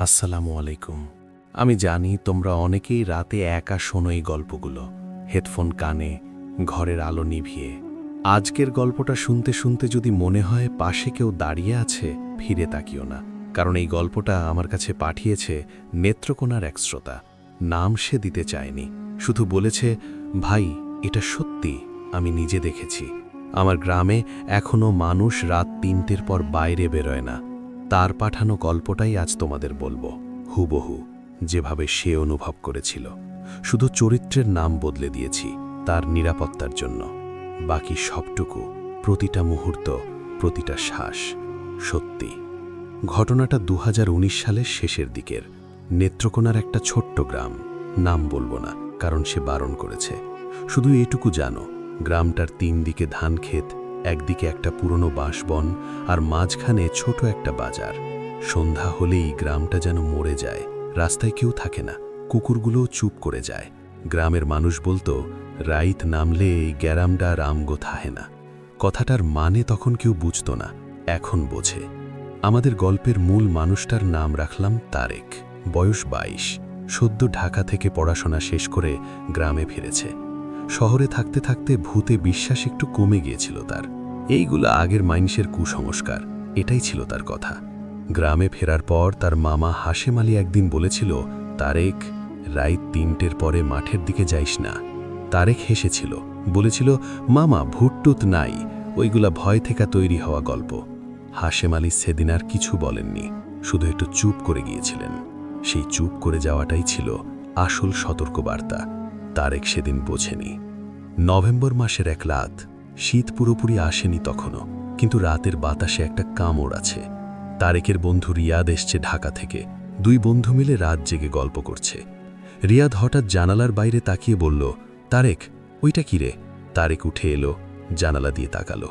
আসসালামু আলাইকুম। আমি জানি তোমরা অনেকেই রাতে একা শোনো এই গল্পগুলো, হেডফোন কানে, ঘরের আলো নিভিয়ে। আজকের গল্পটা শুনতে শুনতে যদি মনে হয় পাশে কেউ দাঁড়িয়ে আছে, ফিরে তাকিও না, কারণ এই গল্পটা আমার কাছে পাঠিয়েছে নেত্রকোনার এক শ্রোতা। নাম সে দিতে চায়নি, শুধু বলেছে, ভাই, এটা সত্যি, আমি নিজে দেখেছি। আমার গ্রামে এখনো মানুষ রাত ৩টের পর বাইরে বেরোয় না। তার পাঠানো গল্পটাই আজ তোমাদের বলবো, হুবহু যেভাবে সে অনুভব করেছিল। শুধু চরিত্রের নাম বদলে দিয়েছি তার নিরাপত্তার জন্য। বাকি সবটুকু, প্রতিটা মুহূর্ত, প্রতিটা শ্বাস সত্যি। ঘটনাটা ২০১৯ সালের শেষের দিকের নেত্রকোনার একটা ছোট্ট গ্রাম। নাম বলবো না, কারণ সে বারণ করেছে। শুধু এটুকু জানো, গ্রামটার ৩ দিকে ধান ক্ষেত, একদিকে একটা পুরনো বাঁশবন, আর মাঝখানে ছোট একটা বাজার। সন্ধ্যা হলেই গ্রামটা যেন মরে যায়। রাস্তায় কেউ থাকে না, কুকুরগুলোও চুপ করে যায়। গ্রামের মানুষ বলতো, রাইত নামলে এই গ্যারামডা রামগো থাহে না। কথাটার মানে তখন কেউ বুঝত না, এখন বোঝে। আমাদের গল্পের মূল মানুষটার নাম রাখলাম তারেক। বয়স ২২, সদ্য ঢাকা থেকে পড়াশোনা শেষ করে গ্রামে ফিরেছে। শহরে থাকতে থাকতে ভূতে বিশ্বাস একটু কমে গিয়েছিল তার। এইগুলো আগের মানুষের কুসংস্কার, এটাই ছিল তার কথা। গ্রামে ফেরার পর তার মামা হাশেম আলী একদিন বলেছিল, তারেক, রাত ৩টের পরে মাঠের দিকে যাইস না। তারেক হেসেছিল, বলেছিল, মামা, ভুটটুত নাই, ওইগুলা ভয় থেকে তৈরি হওয়া গল্প। হাশেম আলী সেদিন আর কিছু বলেননি, শুধু একটু চুপ করে গিয়েছিলেন। সেই চুপ করে যাওয়াটাই ছিল আসল সতর্কবার্তা। তারেক সেদিন বোঝেনি। নভেম্বর মাসের এক রাত, শীত পুরোপুরি আসেনি তখনও, কিন্তু রাতের বাতাসে একটা কামড় আছে। তারেকের বন্ধু রিয়াদ এসছে ঢাকা থেকে। ২ বন্ধু মিলে রাত জেগে গল্প করছে। রিয়াদ হঠাৎ জানালার বাইরে তাকিয়ে বলল, তারেক, ওইটা কি রে? তারেক উঠে এলো, জানালা দিয়ে তাকালো।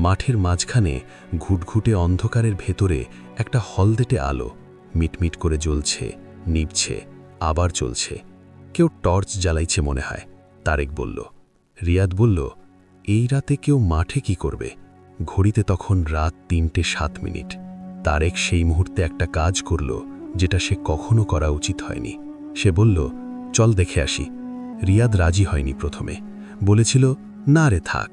মাঠের মাঝখানে ঘুটঘুটে অন্ধকারের ভেতরে একটা হলদেটে আলো মিটমিট করে জ্বলছে, নিভছে, আবার চলছে। কেউ টর্চ জ্বালাইছে মনে হয়, তারেক বলল। রিয়াদ বলল, এই রাতে কেউ মাঠে কি করবে? ঘড়িতে তখন রাত ৩:০৭। তারেক সেই মুহূর্তে একটা কাজ করল, যেটা সে কখনো করা উচিত হয়নি। সে বলল, চল দেখে আসি। রিয়াদ রাজি হয়নি প্রথমে, বলেছিল, না রে, থাক।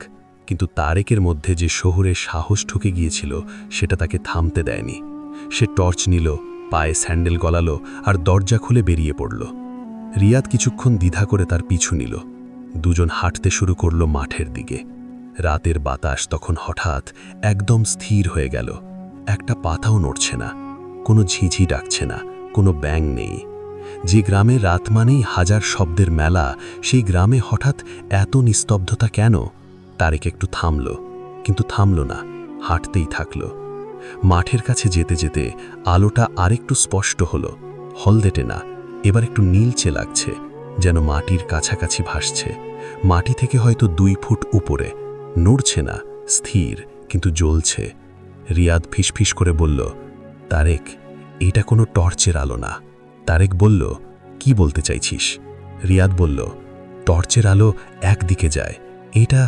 কিন্তু তারেকের মধ্যে যে শহুরে সাহস ঢুকে গিয়েছিল, সেটা তাকে থামতে দেয়নি। সে টর্চ নিল, পায়ে স্যান্ডেল গলালো, আর দরজা খুলে বেরিয়ে পড়ল। রিয়াদ কিছুক্ষণ দ্বিধা করে তার পিছু নিল। দুজন হাঁটতে শুরু করল মাঠের দিকে। রাতের বাতাস তখন হঠাৎ একদম স্থির হয়ে গেল। একটা পাতাও নড়ছে না, কোনো ঝিঝি ডাকছে না, কোনো ব্যাঙ নেই। যে গ্রামে রাত মানেই হাজার শব্দের মেলা, সেই গ্রামে হঠাৎ এত নিস্তব্ধতা কেন? তারেক একটু থামল, কিন্তু থামল না, হাঁটতেই থাকল। মাঠের কাছে যেতে যেতে আলোটা আরেকটু স্পষ্ট হলো। হলদেটে না, এবার একটু নীলচে লাগছে, যেন মাটির কাছাকাছি ভাসছে। মাটি থেকে হয়তো ২ ফুট উপরে, নড়ছে না, স্থির, কিন্তু জ্বলছে। রিয়াদ ফিসফিস করে বলল, তারেক, এটা কোনো টর্চের আলো না। তারেক বলল, কি বলতে চাইছিস? রিয়াদ বলল, টর্চের আলো একদিকে যায়, এটা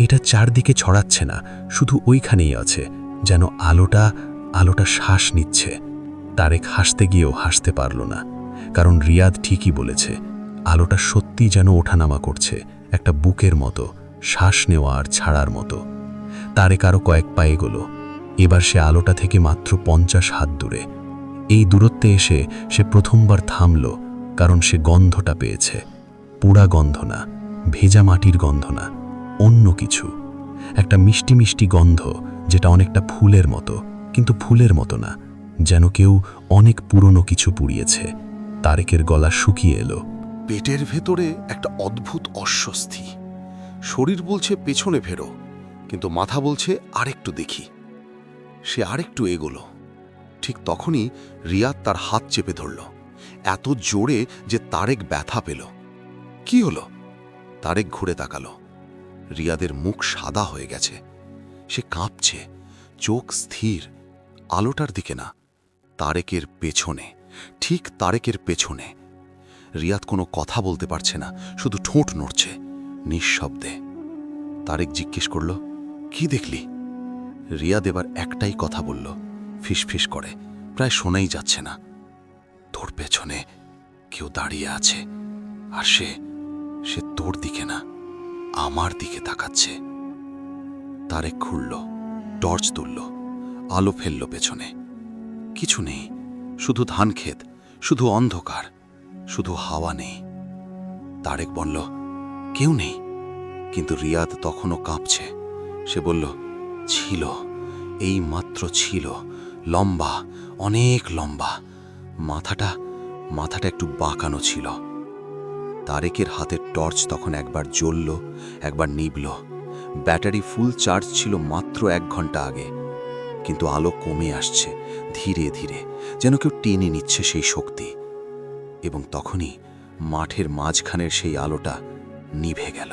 এটা চারদিকে ছড়াচ্ছে না, শুধু ওইখানেই আছে, যেন আলোটা শ্বাস নিচ্ছে। তারেক হাসতে গিয়েও হাসতে পারল না, কারণ রিয়াদ ঠিকই বলেছে। আলোটা সত্যি যেন ওঠানামা করছে, একটা বুকের মতো, শ্বাস নেওয়া আর ছাড়ার মতো। তারেক আরও কয়েক পায়ে গেল। এবার সে আলোটা থেকে মাত্র ৫০ হাত দূরে। এই দূরত্বে এসে সে প্রথমবার থামল, কারণ সে গন্ধটা পেয়েছে। পোড়া গন্ধ না, ভেজা মাটির গন্ধ না, অন্য কিছু। একটা মিষ্টি মিষ্টি গন্ধ, যেটা অনেকটা ফুলের মতো, কিন্তু ফুলের মতো না, যেন কেউ অনেক পুরনো কিছু পুড়িয়েছে। তারেকের গলা শুকিয়ে এলো। পেটের ভেতরে একটা অদ্ভুত অস্বস্তি। শরীর বলছে পেছনে ফেরো, কিন্তু মাথা বলছে আরেকটু দেখি। সে আরেকটু এগোলো। ঠিক তখনই রিয়াদ তার হাত চেপে ধরল, এত জোরে যে তারেক ব্যথা পেল। কি হলো? তারেক ঘুরে তাকালো। রিয়াদের মুখ সাদা হয়ে গেছে, সে কাঁপছে, চোখ স্থির, আলোটার দিকে না, তারেকের পেছনে, ঠিক তারেকের পেছনে। রিয়াদ কোনো কথা বলতে পারছে না, শুধু ঠোঁট নড়ছে, নিঃশব্দে। তারেক জিজ্ঞেস করল, কি দেখলি? রিয়াদ এবার একটাই কথা বলল, ফিসফিস করে, প্রায় শোনাই যাচ্ছে না, তোর পেছনে কেউ দাঁড়িয়ে আছে, আর সে সে তোর দিকে না, আমার দিকে তাকাচ্ছে। তারেক খুলল, টর্চ তুলল, আলো ফেলল পেছনে। কিছু নেই, শুধু ধানক্ষেত, শুধু অন্ধকার, শুধু হাওয়া নেই। তারেক বলল, কেউ নেই। কিন্তু রিয়াদ তখনও কাঁপছে। সে বলল, ছিল, এই মাত্র ছিল, লম্বা, অনেক লম্বা, মাথাটা মাথাটা একটু বাঁকানো ছিল। তারেকের হাতের টর্চ তখন একবার জ্বলল, একবার নিভল। ব্যাটারি ফুল চার্জ ছিল মাত্র 1 ঘন্টা আগে, কিন্তু আলো কমে আসছে ধীরে ধীরে, যেন কেউ টেনে নিচ্ছে সেই শক্তি। এবং তখনই মাঠের মাঝখানের সেই আলোটা নিভে গেল,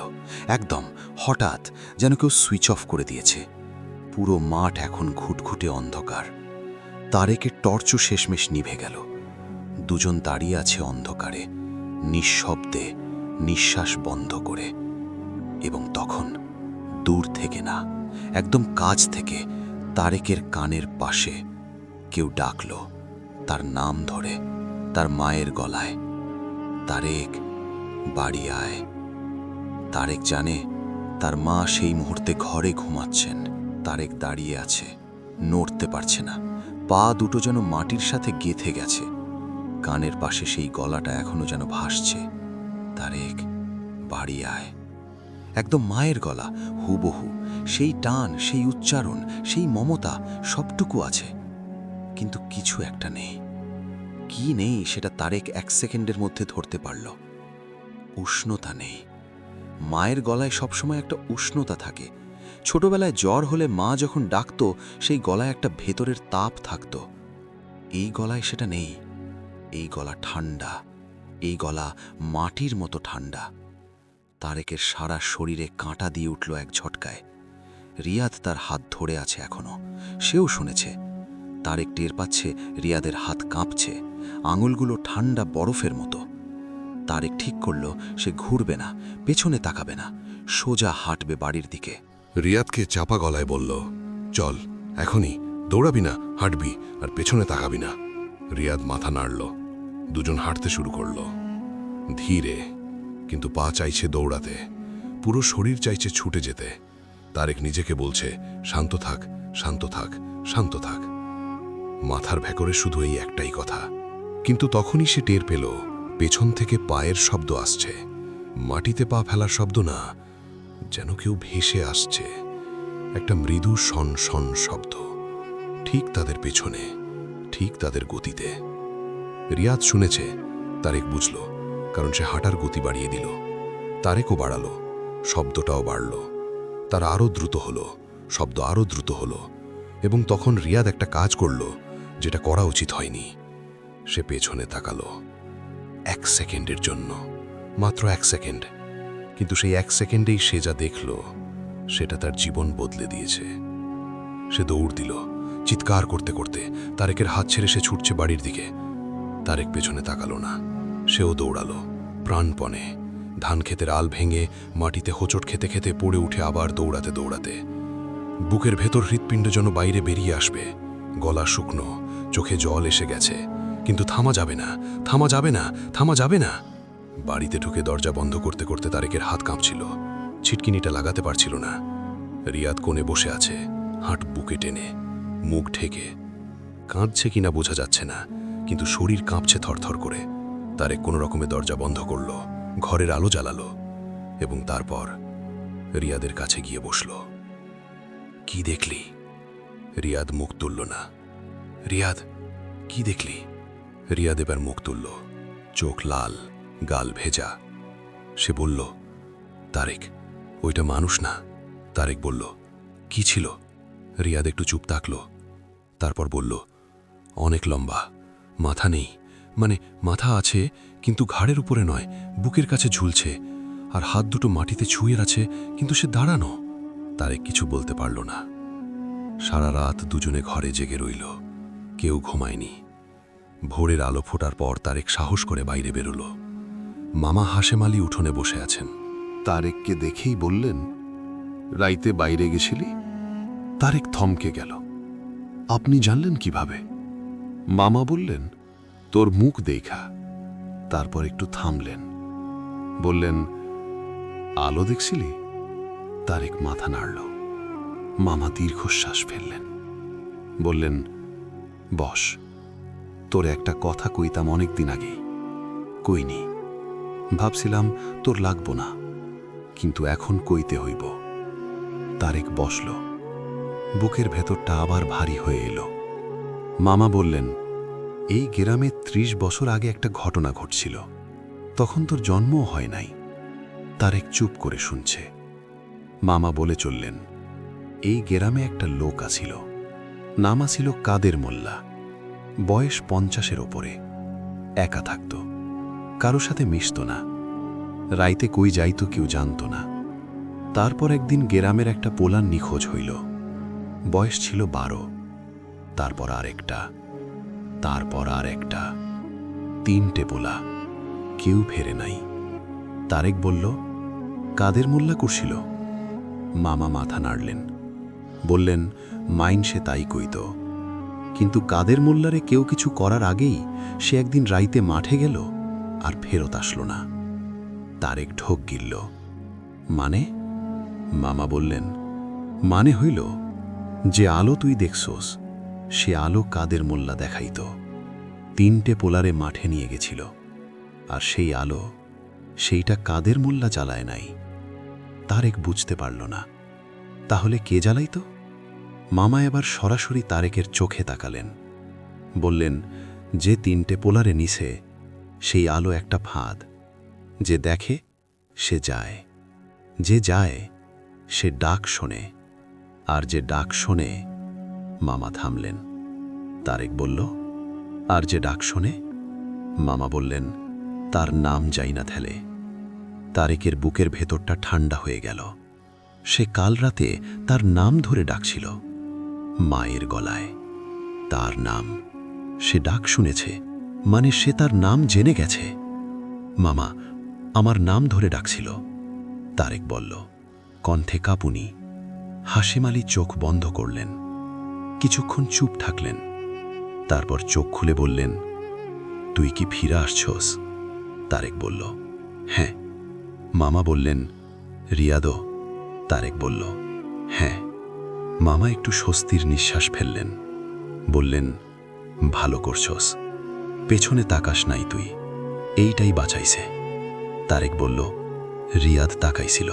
একদম হঠাৎ, যেন কেউ সুইচ অফ করে দিয়েছে। পুরো মাঠ এখন ঘুটঘুটে অন্ধকার। তারেকের টর্চও শেষমেশ নিভে গেল। দুজন দাঁড়িয়ে আছে অন্ধকারে, নিঃশব্দে, নিঃশ্বাস বন্ধ করে। এবং তখন দূর থেকে না, একদম কাছ থেকে তারেকের কানের পাশে কেউ ডাকল, তার নাম ধরে, তার মায়ের গলায়, তারেক, বাড়ি আয়। তারেক জানে তার মা সেই মুহূর্তে ঘরে ঘুমাচ্ছেন। তারেক দাঁড়িয়ে আছে, নড়তে পারছে না, পা দুটো যেন মাটির সাথে গেঁথে গেছে। কানের পাশে সেই গলাটা এখনো যেন ভাসছে, তারেক, বাড়ি আয়। একদম মায়ের গলা, হুবহু, সেই টান, সেই উচ্চারণ, সেই মমতা সবটুকু আছে। কিন্তু কিছু একটা নেই। কি নেই সেটা তারেক 1 সেকেন্ডের মধ্যে ধরতে পারল। উষ্ণতা নেই। মায়ের গলায় সবসময় একটা উষ্ণতা থাকে। ছোটবেলায় জ্বর হলে মা যখন ডাকতো, সেই গলায় একটা ভেতরের তাপ থাকত। এই গলায় সেটা নেই। এই গলা ঠান্ডা, এই গলা মাটির মতো ঠান্ডা। তারেকের সারা শরীরে কাঁটা দিয়ে উঠল এক ঝটকায়। রিয়াদ তার হাত ধরে আছে এখনো, সেও শুনেছে। তারেক টের পাচ্ছে রিয়াদের হাত কাঁপছে, আঙুলগুলো ঠান্ডা বরফের মতো। তারেক ঠিক করল সে ঘুরবে না, পেছনে তাকাবে না, সোজা হাঁটবে বাড়ির দিকে। রিয়াদকে চাপা গলায় বলল, চল, এখনই, দৌড়াবি না, হাঁটবি, আর পেছনে তাকাবি না। রিয়াদ মাথা নাড়ল। দুজন হাঁটতে শুরু করল, ধীরে, কিন্তু পা চাইছে দৌড়াতে, পুরো শরীর চাইছে ছুটে যেতে। তারেক নিজেকে বলছে, শান্ত থাক, শান্ত থাক, শান্ত থাক। মাথার ভেতরে শুধু এই একটাই কথা। কিন্তু তখনই সে টের পেল পেছন থেকে পায়ের শব্দ আসছে। মাটিতে পা ফেলার শব্দ না, যেন কেউ ভেসে আসছে, একটা মৃদু শন শন শব্দ, ঠিক তাদের পেছনে, ঠিক তাদের গতিতে। রিয়াদ শুনেছে, তারেক বুঝল, কারণ সে হাঁটার গতি বাড়িয়ে দিল। তারেকও বাড়ালো, শব্দটাও বাড়ল। তার আরও দ্রুত হলো, শব্দ আরও দ্রুত হলো। এবং তখন রিয়াদ একটা কাজ করল যেটা করা উচিত হয়নি। সে পেছনে তাকালো 1 সেকেন্ডের জন্য, মাত্র 1 সেকেন্ড। কিন্তু সেই 1 সেকেন্ডেই সে যা দেখল, সেটা তার জীবন বদলে দিয়েছে। সে দৌড় দিল, চিৎকার করতে করতে। তারেকের হাত ছেড়ে সে ছুটছে বাড়ির দিকে। তারেক পেছনে তাকালো না, সেও দৌড়ালো প্রাণপণে। ধান ক্ষেতের আল ভেঙে মাটিতে হোঁচট খেতে খেতে পড়ে উঠে আবার দৌড়াতে দৌড়াতে। বুকের ভেতর হৃৎপিণ্ড যেন বাইরে বেরিয়ে আসবে। গলা শুকনো, চোখে জল এসে গেছে, কিন্তু থামা যাবে না, থামা যাবে না, থামা যাবে না। বাড়িতে ঢুকে দরজা বন্ধ করতে করতে তারেকের হাত কাঁপছিল, ছিটকিনিটা লাগাতে পারছিল না। রিয়াদ কোণে বসে আছে, হাঁট বুকে টেনে, মুখ ঢেকে। কাঁদছে কিনা বোঝা যাচ্ছে না, কিন্তু শরীর কাঁপছে থরথর করে। তারেক কোনো রকমে দরজা বন্ধ করল, ঘরের আলো জ্বালালো, এবং তারপর রিয়াদের কাছে গিয়ে বসল। কি দেখলি? রিয়াদ মুখ তুলল না। রিয়াদ, কি দেখলি? রিয়াদ এবার মুখ তুলল, চোখ লাল, গাল ভেজা। সে বলল, তারেক, ওইটা মানুষ না। তারেক বলল, কি ছিল? রিয়াদ একটু চুপ থাকল, তারপর বলল, অনেক লম্বা, মাথা নেই, মানে মাথা আছে কিন্তু ঘাড়ের উপরে নয়, বুকের কাছে ঝুলছে, আর হাত দুটো মাটিতে ছুঁয়ে আছে, কিন্তু সে দাঁড়ানো। তারেক কিছু বলতে পারল না। সারা রাত দুজনে ঘরে জেগে রইল, কেউ ঘুমায়নি। ভোরের আলো ফোটার পর তারেক সাহস করে বাইরে বেরোল। মামা হাশেম আলী উঠোনে বসে আছেন। তারেককে দেখেই বললেন, রাইতে বাইরে গেছিলি? তারেক থমকে গেল। আপনি জানলেন কিভাবে? মামা বললেন, তোর মুখ দেখা। তারপর একটু থামলেন, বললেন, আলো দেখছিলি? তারেক মাথা নাড়ল। মামা দীর্ঘশ্বাস ফেললেন, বললেন, বস, তোর একটা কথা কইতাম অনেক দিন আগেই, কইনি। ভাবছিলাম তোর লাগবো না, কিন্তু এখন কইতে হইব। তারেক বসল, বুকের ভেতরটা আবার ভারী হয়ে এলো। মামা বললেন, এই গ্রামে ৩০ বছর আগে একটা ঘটনা ঘটছিল, তখন তোর জন্মও হয় নাই। তারেক চুপ করে শুনছে। মামা বলে চললেন, এই গ্রামে একটা লোক আছিল, নাম আছিল কাদের মোল্লা। বয়স ৫০-এর ওপরে। একা থাকত, কারো সাথে মিশত না, রাইতে কই যাইতো কেউ জানত না। তারপর একদিন গ্রামের একটা পোলার নিখোঁজ হইল। বয়স ছিল ১২। তারপর আরেকটা, তারপর আর একটা, ৩টে পোলা, কেউ ফেরে নাই। তারেক বলল, কাদের মোল্লা করছিল? মামা মাথা নাড়লেন, বললেন, মাইন সে তাই কইত, কিন্তু কাদের মোল্লারে কেউ কিছু করার আগেই সে একদিন রাইতে মাঠে গেল আর ফেরত আসলো না। তারেক ঢোক গিলল। মানে? মামা বললেন, মানে হইল, যে আলো তুই দেখছোস সে আলো কাদের মোল্লা দেখাইত। ৩টে পোলারে মাঠে নিয়ে গেছিল, আর সেই আলো, সেইটা কাদের মোল্লা জ্বালায় নাই। তারেক বুঝতে পারল না, তাহলে কে জ্বালাইত? মামা এবার সরাসরি তারেকের চোখে তাকালেন, বললেন, যে ৩টে পোলারে নিছে সেই আলো একটা ফাঁদ। যে দেখে সে যায়, যে যায় সে ডাক শোনে, আর যে ডাক শোনে। মামা থামলেন। তারেক বলল, আর যে ডাক শোনে? মামা বললেন, তার নাম যাই না থেলে। তারেকের বুকের ভেতরটা ঠান্ডা হয়ে গেল। সে কাল রাতে তার নাম ধরে ডাকছিল, মায়ের গলায়। তার নাম সে ডাক শুনেছে, মানে সে তার নাম জেনে গেছে। মামা, আমার নাম ধরে ডাকছিল, তারেক বলল, কণ্ঠে কাঁপুনি। হাশেম আলী চোখ বন্ধ করলেন, কিছুক্ষণ চুপ থাকলেন। তারপর চোখ খুলে বললেন, তুই কি ফিরে আসছস? তারেক বলল, হ্যাঁ। মামা বললেন, রিয়াদও? তারেক বলল, হ্যাঁ। মামা একটু স্বস্তির নিঃশ্বাস ফেললেন, বললেন, ভালো করছস, পেছনে তাকাস নাই তুই, এইটাই বাঁচাইছে। তারেক বলল, রিয়াদ তাকাইছিল।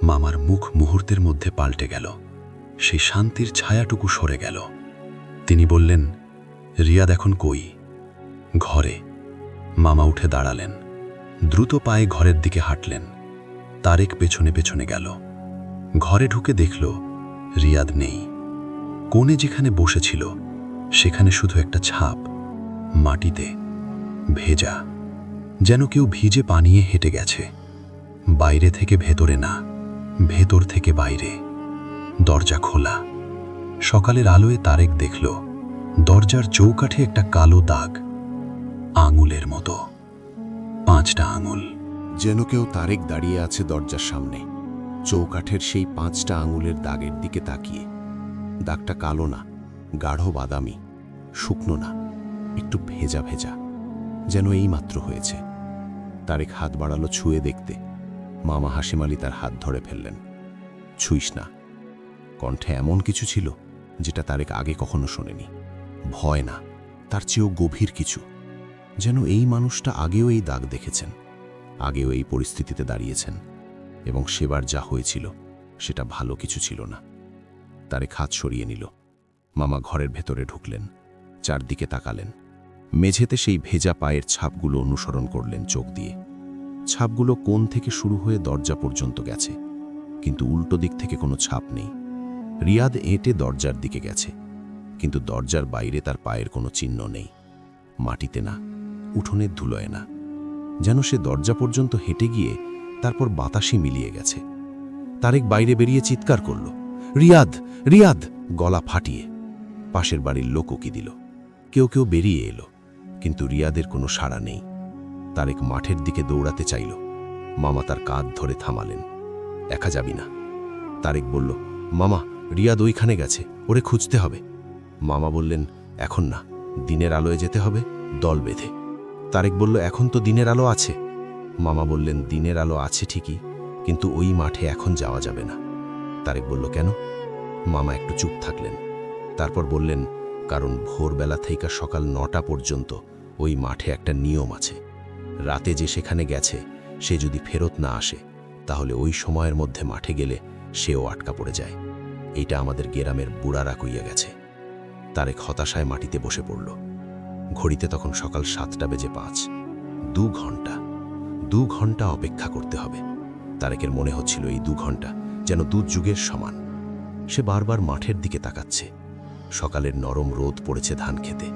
মামার মুখ মুহূর্তের মধ্যে পাল্টে গেল, সেই শান্তির ছায়াটুকু সরে গেল। তিনি বললেন, রিয়াদ এখন কই? ঘরে। মামা উঠে দাঁড়ালেন, দ্রুত পায়ে ঘরের দিকে হাঁটলেন। তারেক পেছনে পেছনে গেল। ঘরে ঢুকে দেখল, রিয়াদ নেই। কোণে যেখানে বসেছিল সেখানে শুধু একটা ছাপ, মাটিতে, ভেজা, যেন কেউ ভিজে পানিয়ে হেঁটে গেছে। বাইরে থেকে ভেতরে না, ভেতর থেকে বাইরে। দরজা খোলা। সকালের আলোয় তারেক দেখল, দরজার চৌকাঠে একটা কালো দাগ, আঙুলের মতো, 5টা আঙুল। যেন কেউ তারেক দাঁড়িয়ে আছে দরজার সামনে, চৌকাঠের সেই 5টা আঙুলের দাগের দিকে তাকিয়ে। দাগটা কালো না, গাঢ় বাদামি, শুকনো না, একটু ভেজা ভেজা, যেন এইমাত্র হয়েছে। তারেক হাত বাড়ালো ছুঁয়ে দেখতে। মামা হাশেম আলী তার হাত ধরে ফেললেন। ছুঁইস না। কণ্ঠে এমন কিছু ছিল যেটা তারেক আগে কখনো শোনেনি। ভয় না, তার চেয়েও গভীর কিছু। যেন এই মানুষটা আগেও এই দাগ দেখেছেন, আগেও এই পরিস্থিতিতে দাঁড়িয়েছেন, এবং সেবার যা হয়েছিল সেটা ভালো কিছু ছিল না। তারেক হাত সরিয়ে নিল। মামা ঘরের ভেতরে ঢুকলেন, চারদিকে তাকালেন। মেঝেতে সেই ভেজা পায়ের ছাপগুলো অনুসরণ করলেন চোখ দিয়ে। ছাপগুলো কোণ থেকে শুরু হয়ে দরজা পর্যন্ত গেছে, কিন্তু উল্টো দিক থেকে কোনো ছাপ নেই। রিয়াদ এঁটে দরজার দিকে গেছে, কিন্তু দরজার বাইরে তার পায়ের কোনো চিহ্ন নেই। মাটিতে না, উঠোনের ধুলোয় না, যেন সে দরজা পর্যন্ত হেঁটে গিয়ে তারপর বাতাসে মিলিয়ে গেছে। তারেক বাইরে বেরিয়ে চিৎকার করল, রিয়াদ, রিয়াদ! গলা ফাটিয়ে। পাশের বাড়ির লোক উকি দিল। কেউ কেউ বেরিয়ে এলো, কিন্তু রিয়াদের কোনো সাড়া নেই। তারেক মাঠের দিকে দৌড়াতে চাইল। মামা তার কাঁধ ধরে থামালেন। একা যাবি না। তারেক বলল, মামা, রিয়াদ ওইখানে গেছে, ওরে খুঁজতে হবে। মামা বললেন, এখন না, দিনের আলোয় যেতে হবে। দল বেঁধে। তারেক বলল, এখন তো দিনের আলো আছে। মামা বললেন, দিনের আলো আছে ঠিকই, কিন্তু ওই মাঠে এখন যাওয়া যাবে না। তারেক বলল, কেন? মামা একটু চুপ থাকলেন, তারপর বললেন, কারণ ভোরবেলা থেকে সকাল 9টা পর্যন্ত ওই মাঠে একটা নিয়ম আছে। রাতে যে সেখানে গেছে সে যদি ফেরত না আসে তাহলে ওই সময়ের মধ্যে মাঠে গেলে সেও আটকা পড়ে যায়। এইটা আমাদের গ্রামের বুড়ারা কইয়া গেছে। তারেক হতাশায় মাটিতে বসে পড়ল। ঘড়িতে তখন সকাল 7:05। 2 ঘন্টা অপেক্ষা করতে হবে। তারেকের মনে হচ্ছিল এই 2 ঘন্টা যেন 2 যুগের সমান। সে বারবার মাঠের দিকে তাকাচ্ছে। সকালের নরম রোদ পড়েছে ধান খেতে,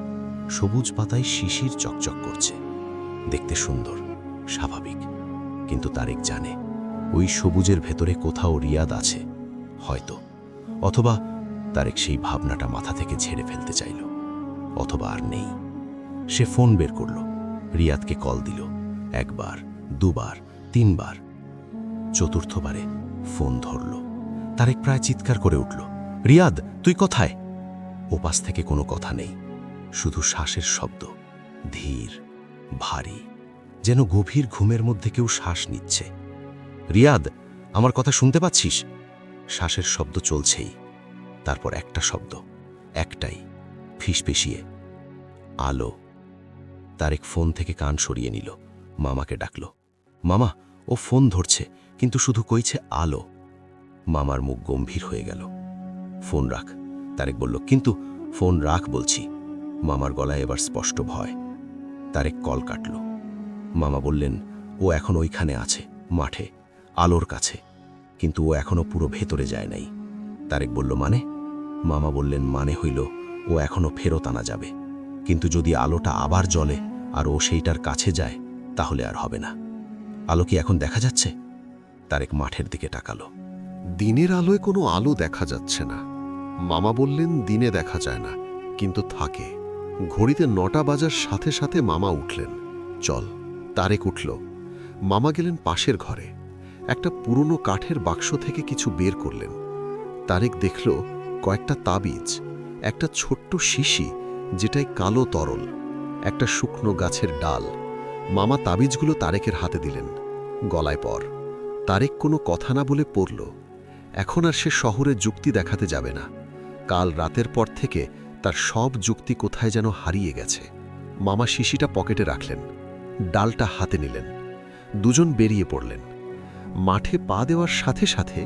সবুজ পাতায় শিশির চকচক করছে। দেখতে সুন্দর, স্বাভাবিক, কিন্তু তারেক জানে ওই সবুজের ভেতরে কোথাও রিয়াদ আছে, হয়তো। অথবা তারেক সেই ভাবনাটা মাথা থেকে ঝেড়ে ফেলতে চাইল, অথবা আর নেই। সে ফোন বের করল, রিয়াদকে কল দিল। 1 বার, 2 বার, 3 বার। চতুর্থবারে ফোন ধরল। তারেক প্রায় চিৎকার করে উঠল, রিয়াদ, তুই কোথায়? ওপাশ থেকে কোনো কথা নেই, শুধু শ্বাসের শব্দ, ধীর, ভারী, যেন গভীর ঘুমের মধ্যে কেউ শ্বাস নিচ্ছে। রিয়াদ, আমার কথা শুনতে পাচ্ছিস? শ্বাসের শব্দ চলছেই। তারপর একটা শব্দ, একটাই, ফিসফিসিয়ে, আলো। তারেক ফোন থেকে কান সরিয়ে নিল, মামাকে ডাকল। মামা, ও ফোন ধরছে, কিন্তু শুধু কইছে আলো। মামার মুখ গম্ভীর হয়ে গেল। ফোন রাখ, তারেক বলল। কিন্তু ফোন রাখ বলছি। মামার গলায় এবার স্পষ্ট ভয়। তারেক কল কাটল। মামা বললেন, ও এখন ওইখানে আছে, মাঠে, আলোর কাছে, কিন্তু ও এখনো পুরো ভেতরে যায় নাই। তারেক বলল, মানে? মামা বললেন, মানে হইল ও এখনো ফেরত আনা যাবে, কিন্তু যদি আলোটা আবার জ্বলে আর ও সেইটার কাছে যায় তাহলে আর হবে না। আলো কি এখন দেখা যাচ্ছে? তারেক মাঠের দিকে তাকালো। দিনের আলোয় কোনো আলো দেখা যাচ্ছে না। মামা বললেন, দিনে দেখা যায় না, কিন্তু থাকে। ঘড়িতে 9টা বাজার সাথে সাথে মামা উঠলেন। চল। তারেক উঠল। মামা গেলেন পাশের ঘরে। একটা পুরনো কাঠের বাক্স থেকে কিছু বের করলেন। তারেক দেখল কয়েকটা তাবিজ, একটা ছোট্ট শিশি যেটাই কালো তরল, একটা শুকনো গাছের ডাল। মামা তাবিজগুলো তারেকের হাতে দিলেন। গলায় পর। তারেক কোনো কথা না বলে পড়ল। এখন আর সে শহরে যুক্তি দেখাতে যাবে না। কাল রাতের পর থেকে তার সব যুক্তি কোথায় যেন হারিয়ে গেছে। মামা শিশিটা পকেটে রাখলেন, ডালটা হাতে নিলেন। দুজন বেরিয়ে পড়লেন। মাঠে পা দেওয়ার সাথে সাথে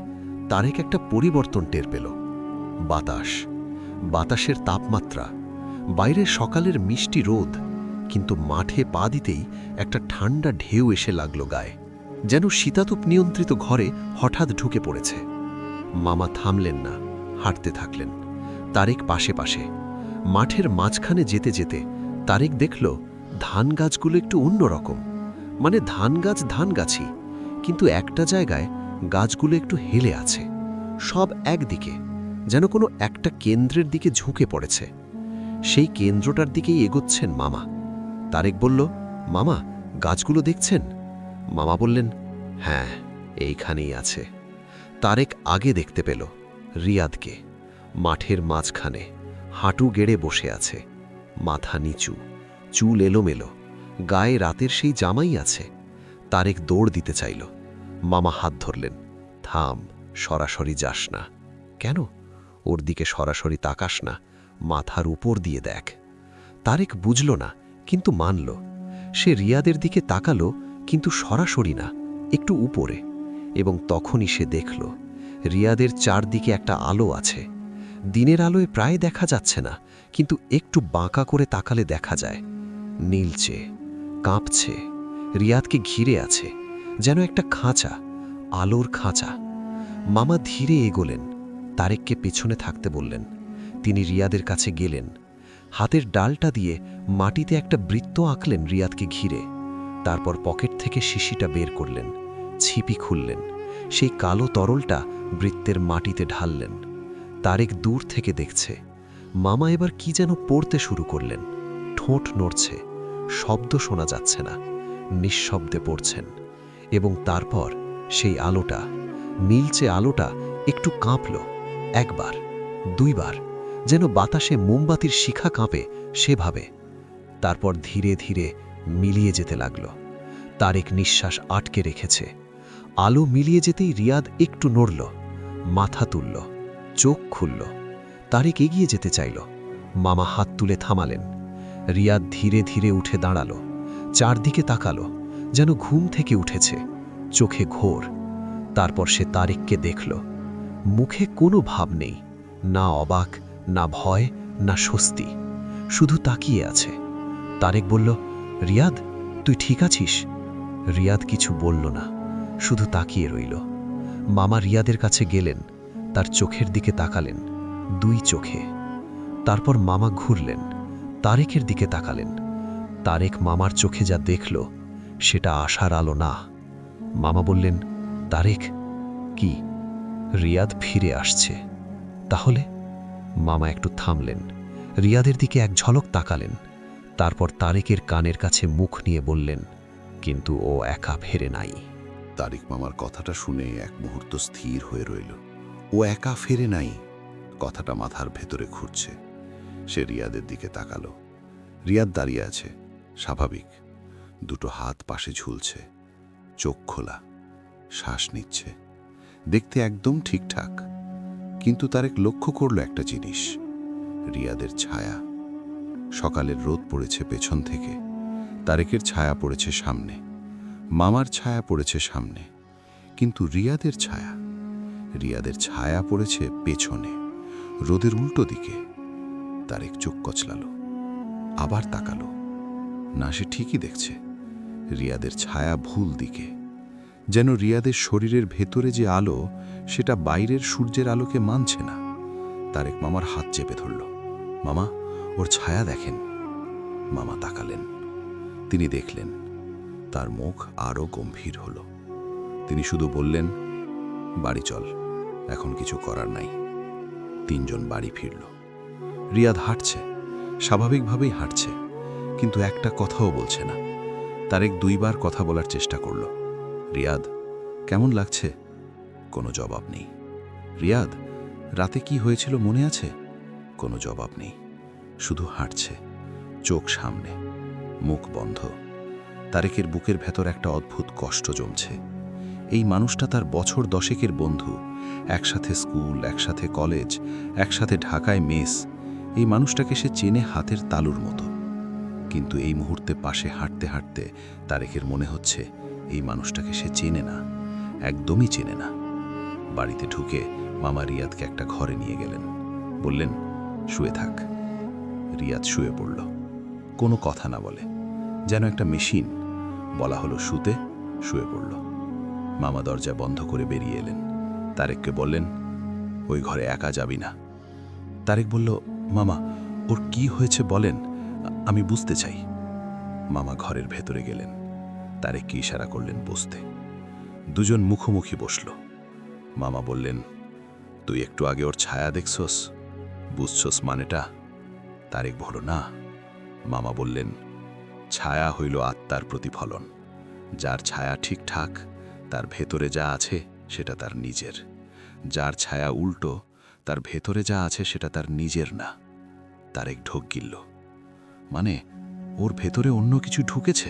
তারেক একটা পরিবর্তন টের পেল। বাতাসের তাপমাত্রা। বাইরে সকালের মিষ্টি রোদ, কিন্তু মাঠে পা দিতেই একটা ঠান্ডা ঢেউ এসে লাগল গায়ে, যেন শীতাতপ নিয়ন্ত্রিত ঘরে হঠাৎ ঢুকে পড়েছে। মামা থামলেন না, হাঁটতে থাকলেন। তারেক পাশে পাশে। মাঠের মাঝখানে যেতে যেতে তারেক দেখল ধান গাছগুলো একটু অন্যরকম। মানে ধান গাছই, কিন্তু একটা জায়গায় গাছগুলো একটু হেলে আছে, সব একদিকে, যেন কোনো একটা কেন্দ্রের দিকে ঝুঁকে পড়েছে। সেই কেন্দ্রটার দিকেই এগোচ্ছেন মামা। তারেক বলল, মামা, গাছগুলো দেখছেন? মামা বললেন, হ্যাঁ, এইখানেই আছে। তারেক আগে দেখতে পেল রিয়াদকে, মাঠের মাঝখানে, হাঁটু গেড়ে বসে আছে, মাথা নিচু, চুল এলোমেলো, গায়ে রাতের সেই জামাই আছে। তারেক দৌড় দিতে চাইল। মামা হাত ধরলেন, থাম, সরাসরি যাস না। কেন? ওর দিকে সরাসরি তাকাস না, মাথার উপর দিয়ে দেখ। তারেক বুঝল না, কিন্তু মানল। সে রিয়াদের দিকে তাকালো, কিন্তু সরাসরি না, একটু উপরে। এবং তখনই সে দেখল রিয়াদের চারদিকে একটা আলো আছে। দিনের আলোয় প্রায় দেখা যাচ্ছে না, কিন্তু একটু বাঁকা করে তাকালে দেখা যায়। নীলচে, কাঁপছে, রিয়াদকে ঘিরে আছে, যেন একটা খাঁচা, আলোর খাঁচা। মামা ধীরে এগোলেন, তারেককে পেছনে থাকতে বললেন। তিনি রিয়াদের কাছে গেলেন, হাতের ডালটা দিয়ে মাটিতে একটা বৃত্ত আঁকলেন রিয়াদকে ঘিরে। তারপর পকেট থেকে শিশিটা বের করলেন, ছিপি খুললেন, সেই কালো তরলটা বৃত্তের মাটিতে ঢাললেন। তারেক দূর থেকে দেখছে। মামা এবার কি যেন পড়তে শুরু করলেন। ঠোঁট নড়ছে, শব্দ শোনা যাচ্ছে না, নিঃশব্দে পড়ছেন। এবং তারপর সেই আলোটা, নীলচে আলোটা একটু কাঁপল। 1 বার, 2 বার, যেন বাতাসে মোমবাতির শিখা কাঁপে সেভাবে। তারপর ধীরে ধীরে মিলিয়ে যেতে লাগল। তারেক নিঃশ্বাস আটকে রেখেছে। আলো মিলিয়ে যেতেই রিয়াদ একটু নড়ল, মাথা তুলল, চোখ খুলল। তারেক এগিয়ে যেতে চাইল। মামা হাত তুলে থামালেন। রিয়াদ ধীরে ধীরে উঠে দাঁড়াল, চারদিকে তাকালো, যেন ঘুম থেকে উঠেছে, চোখে ঘোর। তারপর সে তারেককে দেখল। মুখে কোনো ভাব নেই, না অবাক, না ভয়, না স্বস্তি, শুধু তাকিয়ে আছে। তারেক বলল, রিয়াদ, তুই ঠিক আছিস? রিয়াদ কিছু বলল না, শুধু তাকিয়ে রইল। মামা রিয়াদের কাছে গেলেন, তার চোখের দিকে তাকালেন, দুই চোখে। তারপর মামা ঘুরলেন, তারেকের দিকে তাকালেন। তারেক মামার চোখে যা দেখল সেটা আশার আলো না। মামা বললেন, তারেক, কি? রিয়াদ ফিরে আসছে তাহলে? মামা একটু থামলেন, রিয়াদের দিকে এক ঝলক তাকালেন, তারপর তারেকের কানের কাছে মুখ নিয়ে বললেন, কিন্তু ও একা ফেরে নাই। তারিক মামার কথাটা শুনে এক মুহূর্ত স্থির হয়ে রইল। ও একা ফেরে নাই, কথাটা মাথার ভেতরে ঘুরছে। সে রিয়াদের দিকে তাকালো। রিয়াদ দাঁড়িয়ে আছে, স্বাভাবিক, দুটো হাত পাশে ঝুলছে, চোখ খোলা, শ্বাস নিচ্ছে, দেখতে একদম ঠিকঠাক। কিন্তু তারেক লক্ষ্য করল একটা জিনিস, রিয়াদের ছায়া। সকালের রোদ পড়েছে পেছন থেকে, তারেকের ছায়া পড়েছে সামনে, মামার ছায়া পড়েছে সামনে, কিন্তু রিয়াদের ছায়া পড়েছে পেছনে, রোদের উল্টো দিকে। তারেক চোখ কচলালো, আবার তাকালো। না, সে ঠিকই দেখছে, রিয়াদের ছায়া ভুল দিকে। যেন রিয়াদের শরীরের ভেতরে যে আলো, সেটা বাইরের সূর্যের আলোকে মানছে না। তারেক মামার হাত চেপে ধরল। মামা, ওর ছায়া দেখেন। মামা তাকালেন, তিনি দেখলেন তার মুখ আরও গম্ভীর হল। তিনি শুধু বললেন, বাড়ি চল, এখন কিছু করার নাই। তিনজন বাড়ি ফিরল। রিয়াদ হাঁটছে, স্বাভাবিকভাবেই হাঁটছে, কিন্তু একটা কথাও বলছে না। তারেক দুইবার কথা বলার চেষ্টা করল। রিয়াদ, কেমন লাগছে? কোনো জবাব নেই। রিয়াদ, রাতে কি হয়েছিল মনে আছে? কোনো জবাব নেই, শুধু হাঁটছে, চোখ সামনে, মুখ বন্ধ। তারেকের বুকের ভেতর একটা অদ্ভুত কষ্ট জমছে। এই মানুষটা তার বছর 10 বন্ধু, একসাথে স্কুল, একসাথে কলেজ, একসাথে ঢাকায় মেস। এই মানুষটাকে সে চেনে হাতের তালুর মতো। কিন্তু এই মুহূর্তে পাশে হাঁটতে হাঁটতে তারেকের মনে হচ্ছে এই মানুষটাকে সে চেনে না, একদমই চেনে না। বাড়িতে ঢুকে মামা রিয়াদকে একটা ঘরে নিয়ে গেলেন, বললেন, শুয়ে থাক। রিয়াদ শুয়ে পড়ল, কোনো কথা না বলে, যেন একটা মেশিন। বলা হলো শুতে, শুয়ে পড়ল। মামা দরজা বন্ধ করে বেরিয়ে এলেন। তারেককে বললেন, ওই ঘরে একা যাবি না। তারেক বলল, মামা, ওর কি হয়েছে বলেন, আমি বুঝতে চাই। মামা ঘরের ভেতরে গেলেন, তারেককে ইশারা করলেন বসতে। দুজন মুখোমুখি বসল। মামা বললেন, তুই একটু আগে ওর ছায়া দেখছস, বুঝছস মানেটা? তারেক বলল, না। মামা বললেন, ছায়া হইল আত্মার প্রতিফলন। যার ছায়া ঠিকঠাক, তার ভেতরে যা আছে সেটা তার নিজের। যার ছায়া উল্টো, তার ভেতরে যা আছে সেটা তার নিজের না। তারেক ঢোক গিলল, মানে ওর ভেতরে অন্য কিছু ঢুকেছে?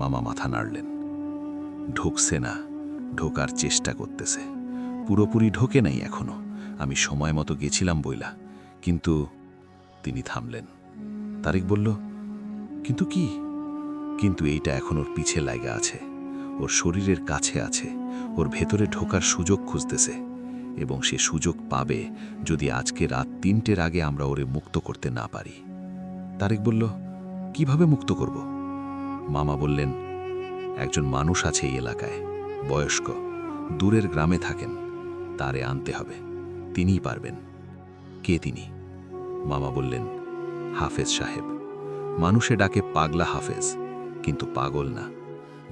মামা মাথা নাড়লেন, ঢুকছে না, ঢোকার চেষ্টা করতেছে। পুরোপুরি ঢোকে নাই এখনো, আমি সময় মতো গেছিলাম বইলা। কিন্তু তিনি থামলেন। তারেক বলল, কিন্তু কি? কিন্তু এইটা এখন ওর পিছে লাগা আছে, ওর শরীরের কাছে আছে, ওর ভেতরে ঢোকার সুযোগ খুঁজতেছে, এবং সে সুযোগ পাবে যদি আজকে রাত 3টের আগে আমরা ওরে মুক্ত করতে না পারি। তারেক বলল, কিভাবে মুক্ত করব? মামা বললেন, একজন মানুষ আছে এই এলাকায়, বয়স্ক, দূরের গ্রামে থাকেন, তারে আনতে হবে, তিনিই পারবেন। কে তিনি? মামা বললেন, হাফেজ সাহেব। মানুষে ডাকে পাগলা হাফেজ, কিন্তু পাগল না।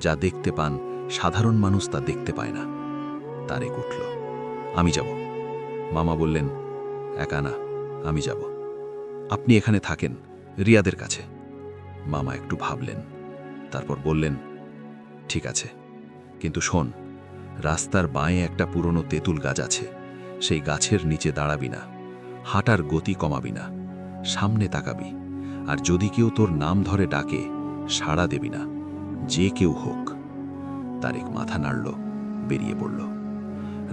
যা দেখতে পান সাধারণ মানুষ তা দেখতে পায় না। তারেক উঠল, আমি যাব। মামা বললেন, একা না, আমি যাব। আপনি এখানে থাকেন, রিয়াদের কাছে। মামা একটু ভাবলেন, তারপর বললেন, ঠিক আছে, কিন্তু শোন, রাস্তার বাঁয়ে একটা পুরনো তেঁতুল গাছ আছে, সেই গাছের নিচে দাঁড়াবি না, হাঁটার গতি কমাবি না, সামনে তাকাবি, আর যদি কেউ তোর নাম ধরে ডাকে সাড়া দেবি না, যে কেউ হোক। তারেক মাথা নাড়ল, বেরিয়ে পড়ল।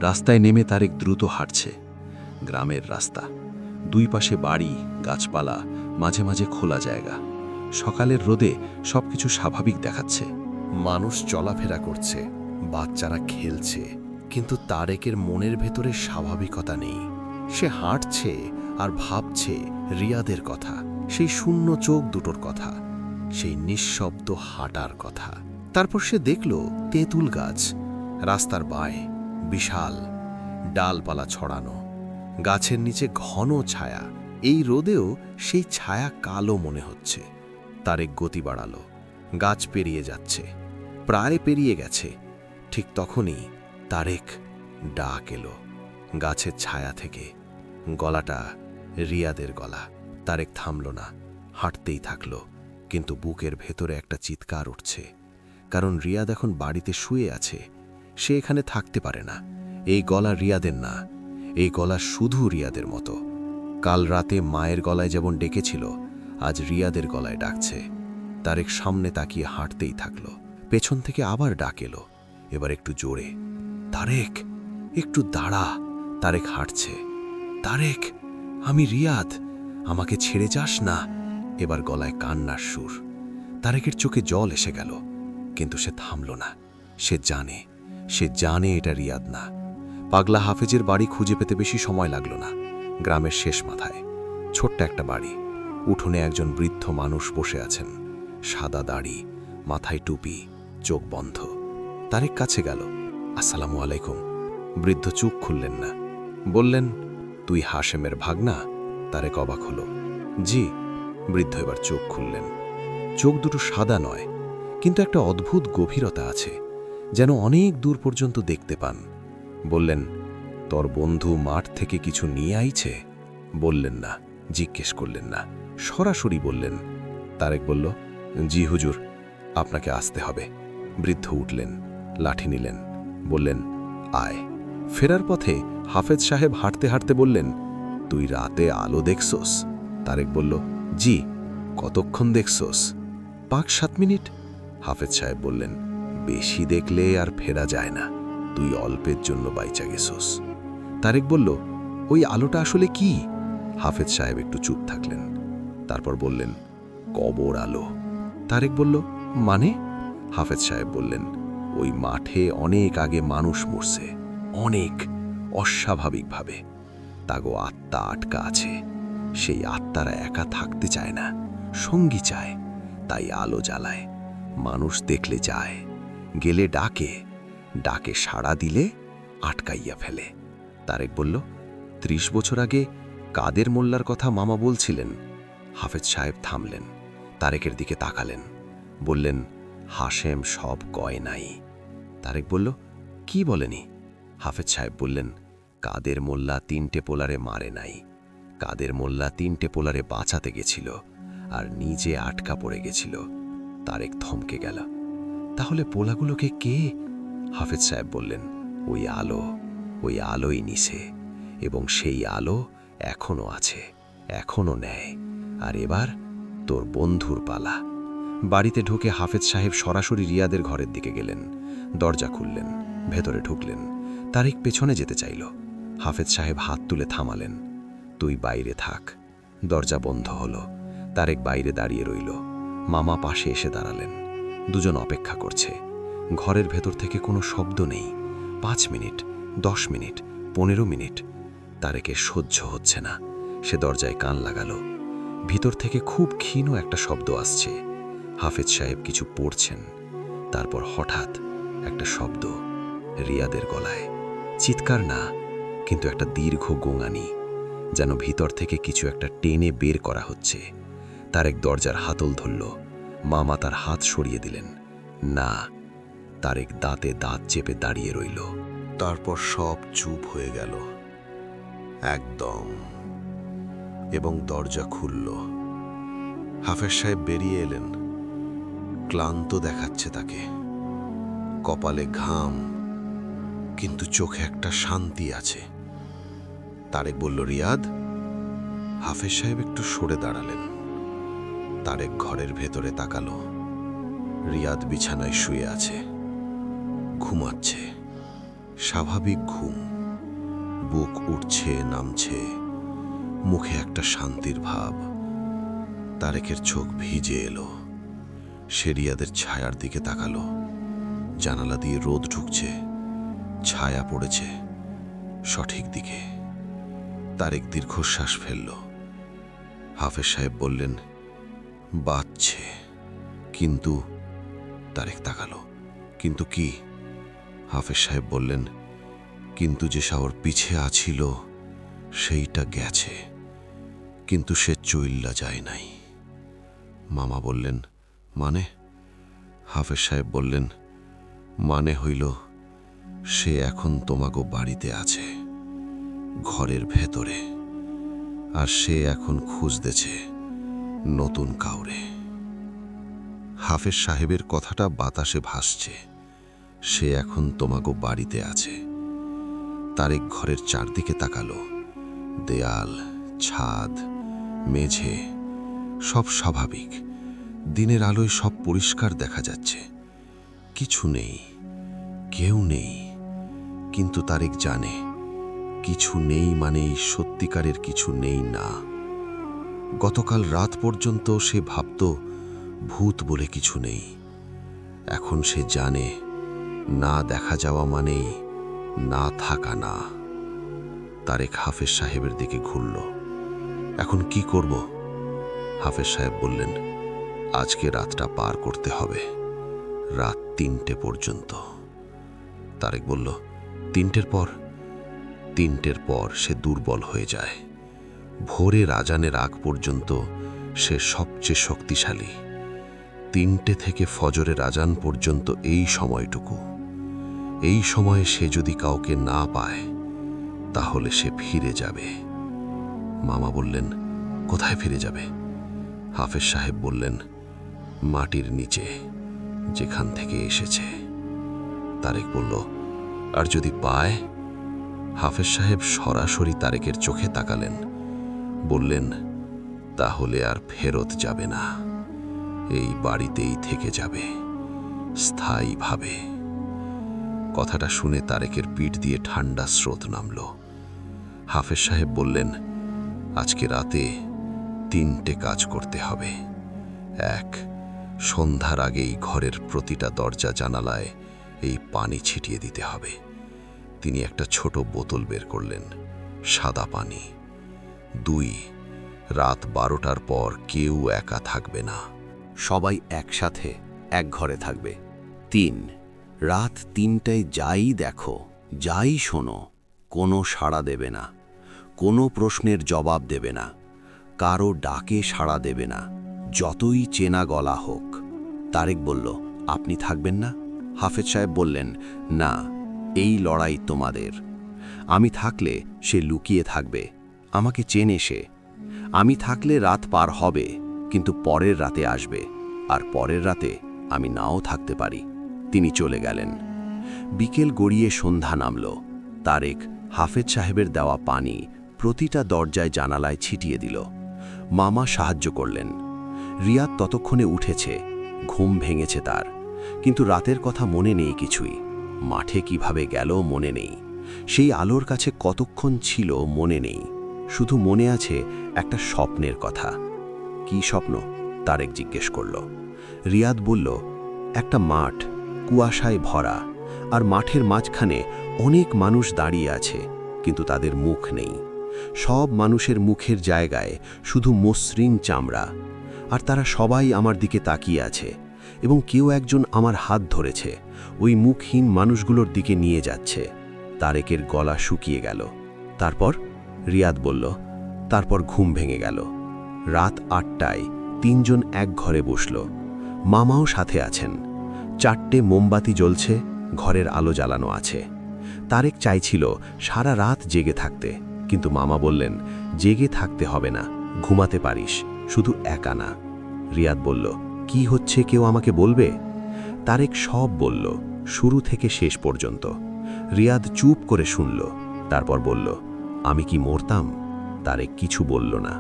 রাস্তায় নেমে তারেক দ্রুত হাঁটছে। গ্রামের রাস্তা, দুই পাশে বাড়ি, গাছপালা, মাঝে মাঝে খোলা জায়গা। সকালের রোদে সবকিছু স্বাভাবিক দেখাচ্ছে। মানুষ চলাফেরা করছে, বাচ্চারা খেলছে, কিন্তু তারেকের মনের ভেতরে স্বাভাবিকতা নেই। সে হাঁটছে আর ভাবছে রিয়াদের কথা, সেই শূন্য চোখ দুটোর কথা, সেই নিঃশব্দ হাঁটার কথা। তারপর সে দেখল তেঁতুল গাছ, রাস্তার বাঁয়ে বিশাল, ডালপালা ছড়ানো, গাছের নিচে ঘন ছায়া। এই রোদেও সেই ছায়া কালো মনে হচ্ছে। তারেক গতি বাড়ালো, গাছ পেরিয়ে যাচ্ছে, প্রায় পেরিয়ে গেছে। ঠিক তখনই তারেক ডাক এলো গাছের ছায়া থেকে। গলাটা রিয়াদের গলা। তারেক থামল না, হাঁটতেই থাকল, কিন্তু বুকের ভেতরে একটা চিৎকার উঠছে। কারণ রিয়াদ এখন বাড়িতে শুয়ে আছে, সে এখানে থাকতে পারে না। এই গলা রিয়াদের না, এই গলা শুধু রিয়াদের মতো। কাল রাতে মায়ের গলায় যেমন ডেকেছিল, আজ রিয়াদের গলায় ডাকছে। তারেক সামনে তাকিয়ে হাঁটতেই থাকল। পেছন থেকে আবার ডাক এলো, এবার একটু জোরে। তারেক, একটু দাঁড়া। তারেক হাঁটছে। তারেক, আমি রিয়াদ, আমাকে ছেড়ে যাস না। এবার গলায় কান্নার সুর। তারেকের চোখে জল এসে গেল, কিন্তু সে থামল না। সে জানে এটা রিয়াদ না। পাগলা হাফেজের বাড়ি খুঁজে পেতে বেশি সময় লাগল না। গ্রামের শেষ মাথায় ছোট্ট একটা বাড়ি। উঠোনে একজন বৃদ্ধ মানুষ বসে আছেন, সাদা দাড়ি, মাথায় টুপি, চোখ বন্ধ। তারেক কাছে গেল। আসসালামু আলাইকুম। বৃদ্ধ চোখ খুললেন না। বললেন, তুই হাশেমের ভাগনা? তারেক অবাক হল। জি। বৃদ্ধ এবার চোখ খুললেন। চোখ দুটো সাদা নয়, কিন্তু একটা অদ্ভুত গভীরতা আছে, যেন অনেক দূর পর্যন্ত দেখতে পান। বললেন, তোর বন্ধু মাঠ থেকে কিছু নিয়ে আইছে? বললেন না, জিজ্ঞেস করলেন না, সরাসরি বললেন। তারেক বলল, জি হুজুর, আপনাকে আসতে হবে। বৃদ্ধ উঠলেন, লাঠি নিলেন, বললেন, আয়। ফেরার পথে হাফেজ সাহেব হাঁটতে হাঁটতে বললেন, তুই রাতে আলো দেখছোস? তারেক বলল, জি। কতক্ষণ দেখছোস? 5-7 মিনিট। হাফেজ সাহেব বললেন, বেশি দেখলে আর ফেরা যায় না, তুই অল্পের জন্য বাইচা গেছোস। তারেক বলল, ওই আলোটা আসলে কি? হাফেজ সাহেব একটু চুপ থাকলেন, তারপর বললেন, কবর আলো। তারেক বলল, মানে? হাফেজ সাহেব বললেন, ওই মাঠে অনেক আগে মানুষ মরছে, অনেক, অস্বাভাবিকভাবে। তাগো আত্মা আটকা আছে। সেই আত্মারা একা থাকতে চায় না, সঙ্গী চায়, তাই আলো জ্বালায়। মানুষ দেখলে যায়, গেলে ডাকে, ডাকে সাড়া দিলে আটকাইয়া ফেলে। তারেক বলল, 30 বছর আগে কাদের মোল্লার কথা মামা বলছিলেন? হাফেজ সাহেব থামলেন, তারেকের দিকে তাকালেন, বললেন, হাশেম সব কয় নাই। তারেক বলল, কি বলেনি? হাফেজ সাহেব বললেন, কাদের মোল্লা 3টে পোলারে মারে নাই, কাদের মোল্লা 3টে পোলারে বাঁচাতে গেছিল আর নিজে আটকা পড়ে গেছিল। তারেক থমকে গেল। তাহলে পোলাগুলোকে কে? হাফেজ সাহেব বললেন, ওই আলোই নিছে, এবং সেই আলো এখনো আছে, এখনো নেয়। আর এবার তোর বন্ধুর পালা। বাড়িতে ঢুকে হাফেজ সাহেব সরাসরি রিয়াদের ঘরের দিকে গেলেন। দরজা খুললেন, ভেতরে ঢুকলেন। তারেক পেছনে যেতে চাইল। হাফেজ সাহেব হাত তুলে থামালেন, তুই বাইরে থাক। দরজা বন্ধ হলো। তারেক বাইরে দাঁড়িয়ে রইল। মামা পাশে এসে দাঁড়ালেন। দুজন অপেক্ষা করছে। ঘরের ভেতর থেকে কোনো শব্দ নেই। 5 মিনিট, 10 মিনিট, 15 মিনিট। তারেকের সহ্য হচ্ছে না। সে দরজায় কান লাগালো। ভিতর থেকে খুব ক্ষীণ একটা শব্দ আসছে। হাফেজ সাহেব কিছু পড়ছেন। তারপর হঠাৎ একটা শব্দ, রিয়াদের গলায়। চিৎকার না, কিন্তু একটা দীর্ঘ গোঙানি, যেন ভিতর থেকে কিছু একটা টেনে বের করা হচ্ছে। তারেক দরজার হাতল ধরল। মামা তার হাত সরিয়ে দিলেন। না। তারেক দাঁতে দাঁত চেপে দাঁড়িয়ে রইল। তারপর সব চুপ হয়ে গেল একদম, এবং দরজা খুলল। হাফেজ সাহেব বেরিয়ে এলেন। ক্লান্ত দেখাচ্ছে তাকে, কপালে ঘাম, কিন্তু চোখে একটা শান্তি আছে। তারেক বলল, রিয়াদ। হাফেজ সাহেব একটু সরে দাঁড়ালেন। তারেক ঘরের ভেতরে তাকালো। রিয়াদ বিছানায় শুয়ে আছে, ঘুমাচ্ছে, স্বাভাবিক ঘুম। বুক উঠছে নামছে, মুখে একটা শান্তির ভাব। তারেকের চোখ ভিজে এলো। সে রিয়াদের ছায়ার দিকে তাকালো। জানালা দিয়ে রোদ ঢুকছে, ছায়া পড়েছে সঠিক দিকে। তারেক দীর্ঘশ্বাস ফেলল। হাফেজ সাহেব বললেন, বাঁচছে। কিন্তু তারেক তাকালো। কিন্তু কি? হাফেজ সাহেব বললেন, কিন্তু যে শাওর পিছে আছিল সেইটা গেছে, কিন্তু সে চইল্লা যায় নাই। মামা বললেন, মানে? হাফেজ সাহেব বললেন, মানে হইল সে এখন তোমাগো বাড়িতে আছে, ঘরের ভেতরে, আর সে এখন খুঁজতেছে নতুন কাউরে। হাফেজ সাহেবের কথাটা বাতাসে ভাসছে। সে এখন তোমাগো বাড়িতে আছে। তারেক ঘরের চারদিকে তাকালো। দেয়াল, ছাদ, মেঝে সব স্বাভাবিক। দিনের আলোয় সব পরিষ্কার দেখা যাচ্ছে। কিছু নেই, কেউ নেই। কিন্তু তারেক জানে, কিছু নেই মানেই সত্যিকারের কিছু নেই না। গতকাল রাত পর্যন্ত সে ভাবত ভূত বলে কিছু নেই। এখন সে জানে, না দেখা যাওয়া মানেই না থাকা না। তারেক হাফেজ সাহেবের দিকে ঘুরল। এখন কি করব? হাফেজ সাহেব বললেন, আজকে রাতটা পার করতে হবে, রাত 3টে পর্যন্ত। তারেক বলল, 3টের পর? 3টের পর সে দুর্বল হয়ে যায়। ভোরের আজানের আগ পর্যন্ত সে সবচেয়ে শক্তিশালী। 3টে থেকে ফজরের আজান পর্যন্ত এই সময়টুকু। এই সময়ে সে যদি কাউকে না পায় তাহলে সে ফিরে যাবে। মামা বললেন, কোথায় ফিরে যাবে? হাফেজ সাহেব বললেন, মাটির নিচে, যেখান থেকে এসেছে। তারেক বলল, আর যদি পায়? হাফেজ সাহেব সরাসরি তারেকের চোখে তাকালেন, বললেন, তাহলে আর ফেরত যাবে না, এই বাড়িতেই থেকে যাবে স্থায়ীভাবে। কথাটা শুনে তারেকের পিঠ দিয়ে ঠান্ডা স্রোত নামল। হাফেজ সাহেব বললেন, আজকে রাতে 3টে কাজ করতে হবে। 1, সন্ধ্যার আগেই ঘরের প্রতিটা দরজা জানালায় এই পানি ছিটিয়ে দিতে হবে। তিনি একটা ছোট বোতল বের করলেন, সাদা পানি। 2, রাত 12টার পর কেউ একা থাকবে না, সবাই একসাথে এক ঘরে থাকবে। 3, রাত 3টায় যাই দেখো, যাই শোনো, কোনো সাড়া দেবে না, কোনো প্রশ্নের জবাব দেবে না, কারো ডাকে সাড়া দেবে না, যতই চেনা গলা হোক। তারেক বলল, আপনি থাকবেন না? হাফেজ সাহেব বললেন, না, এই লড়াই তোমাদের। আমি থাকলে সে লুকিয়ে থাকবে, আমাকে চেনে সে। আমি থাকলে রাত পার হবে, কিন্তু পরের রাতে আসবে, আর পরের রাতে আমি নাও থাকতে পারি। তিনি চলে গেলেন। বিকেল গড়িয়ে সন্ধ্যা নামল। তারেক হাফেজ সাহেবের দেওয়া পানি প্রতিটা দরজায় জানালায় ছিটিয়ে দিল। মামা সাহায্য করলেন। রিয়াদ ততক্ষণে উঠেছে, ঘুম ভেঙেছে তার, কিন্তু রাতের কথা মনে নেই কিছুই। মাঠে কিভাবে গেল মনে নেই, সেই আলোর কাছে কতক্ষণ ছিল মনে নেই। শুধু মনে আছে একটা স্বপ্নের কথা। কি স্বপ্ন? তারেক জিজ্ঞেস করল। রিয়াদ বলল, একটা মাঠ, কুয়াশায় ভরা, আর মাঠের মাঝখানে অনেক মানুষ দাঁড়িয়ে আছে, কিন্তু তাদের মুখ নেই। সব মানুষের মুখের জায়গায় শুধু মসৃণ চামড়া, আর তারা সবাই আমার দিকে তাকিয়ে আছে, এবং কেউ একজন আমার হাত ধরেছে, ওই মুখহীন মানুষগুলোর দিকে নিয়ে যাচ্ছে। তারেকের গলা শুকিয়ে গেল। তারপর? রিয়াদ বলল, তারপর ঘুম ভেঙে গেল। রাত 8টায় 3জন এক ঘরে বসল। মামাও সাথে আছেন। 4টে মোমবাতি জ্বলছে, ঘরের আলো জ্বালানো আছে। তারেক চাইছিল সারা রাত জেগে থাকতে, কিন্তু মামা বললেন, জেগে থাকতে হবে না, ঘুমাতে পারিস, শুধু একা না। রিয়াদ বলল, কি হচ্ছে কেউ আমাকে বলবে? তারেক সব বলল, শুরু থেকে শেষ পর্যন্ত। রিয়াদ চুপ করে শুনল, তারপর বলল, আমি কি মরতাম? তারেক কিছু বলল না।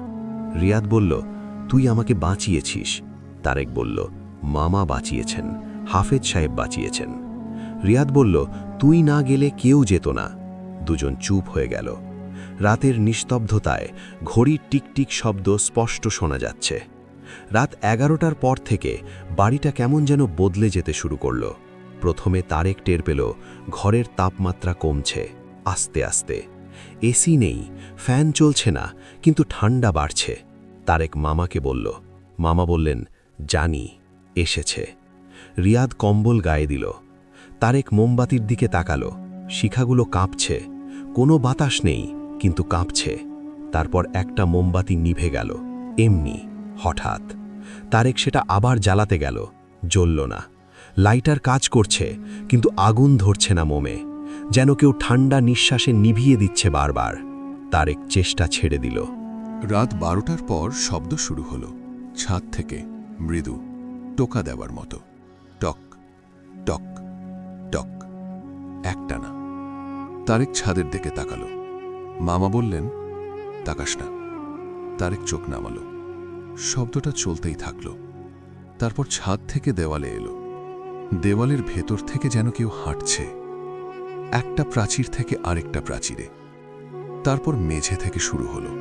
রিয়াদ বলল, তুই আমাকে বাঁচিয়েছিস। তারেক বলল, মামা বাঁচিয়েছেন, হাফেজ সাহেব বাঁচিয়েছেন। রিয়াদ বলল, তুই না গেলে কেউ যেত না। দুজন চুপ হয়ে গেল। রাতের নিস্তব্ধতায় ঘড়ির টিকটিক শব্দ স্পষ্ট শোনা যাচ্ছে। রাত 11টার পর থেকে বাড়িটা কেমন যেন বদলে যেতে শুরু করল। প্রথমে তারেক টের পেল ঘরের তাপমাত্রা কমছে আস্তে আস্তে। এসি নেই, ফ্যান চলছে না, কিন্তু ঠান্ডা বাড়ছে। তারেক মামাকে বলল। মামা বললেন, জানি, এসেছে। রিয়াদ কম্বল গায়ে দিল। তারেক মোমবাতির দিকে তাকালো। শিখাগুলো কাঁপছে। কোনো বাতাস নেই, কিন্তু কাঁপছে। তারপর একটা মোমবাতি নিভে গেল, এমনি হঠাৎ। তারেক সেটা আবার জ্বালাতে গেল, জ্বলল না। লাইটার কাজ করছে, কিন্তু আগুন ধরছে না মোমে, যেন কেউ ঠান্ডা নিঃশ্বাসে নিভিয়ে দিচ্ছে বারবার। তারেক চেষ্টা ছেড়ে দিল। রাত 12টার পর শব্দ শুরু হলো, ছাদ থেকে মৃদু টোকা দেওয়ার মতো। টক টক টক, একটানা। তারেক ছাদের দিকে তাকালো। মামা বললেন, তাকাস না। তারেক চোখ নামালো। শব্দটা চলতেই থাকলো। তারপর ছাদ থেকে দেওয়ালে এলো। দেওয়ালের ভেতর থেকে যেন কেউ হাঁটছে, একটা প্রাচীর থেকে আরেকটা প্রাচীরে। তারপর মেঝে থেকে শুরু হলো,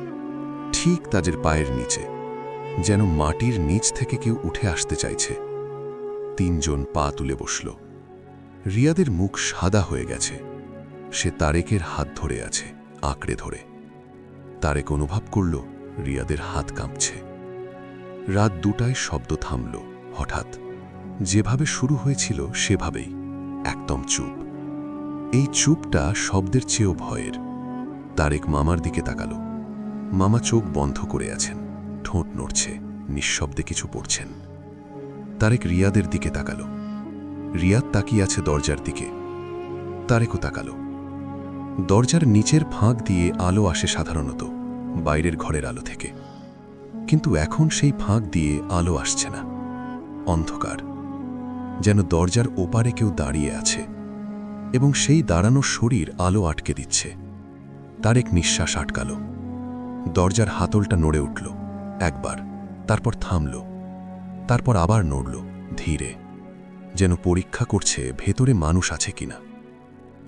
ঠিক তাদের পায়ের নিচে, যেন মাটির নিচ থেকে কেউ উঠে আসতে চাইছে। 3 জন পা তুলে বসল। রিয়াদের মুখ সাদা হয়ে গেছে। সে তারেকের হাত ধরে আছে, আঁকড়ে ধরে। তারেক অনুভব করল রিয়াদের হাত কাঁপছে। রাত 2টায় শব্দ থামল হঠাৎ। যেভাবে শুরু হয়েছিল সেভাবেই, একদম চুপ। এই চুপটা শব্দের চেয়েও ভয়ের। তারেক মামার দিকে তাকালো। মামা চোখ বন্ধ করে আছেন, ঠোঁট নড়ছে, নিঃশব্দে কিছু পড়ছেন। তারেক রিয়াদের দিকে তাকালো। রিয়াদ তাকিয়ে আছে দরজার দিকে। তারেকও তাকালো। দরজার নিচের ফাঁক দিয়ে আলো আসে সাধারণত, বাইরের ঘরের আলো থেকে। কিন্তু এখন সেই ফাঁক দিয়ে আলো আসছে না, অন্ধকার। যেন দরজার ওপারে কেউ দাঁড়িয়ে আছে, এবং সেই দাঁড়ানো শরীর আলো আটকে দিচ্ছে। তারেক নিঃশ্বাস আটকালো। দরজার হাতলটা নড়ে উঠল একবার, তারপর থামল, তারপর আবার নড়ল ধীরে, যেন পরীক্ষা করছে ভেতরে মানুষ আছে কিনা।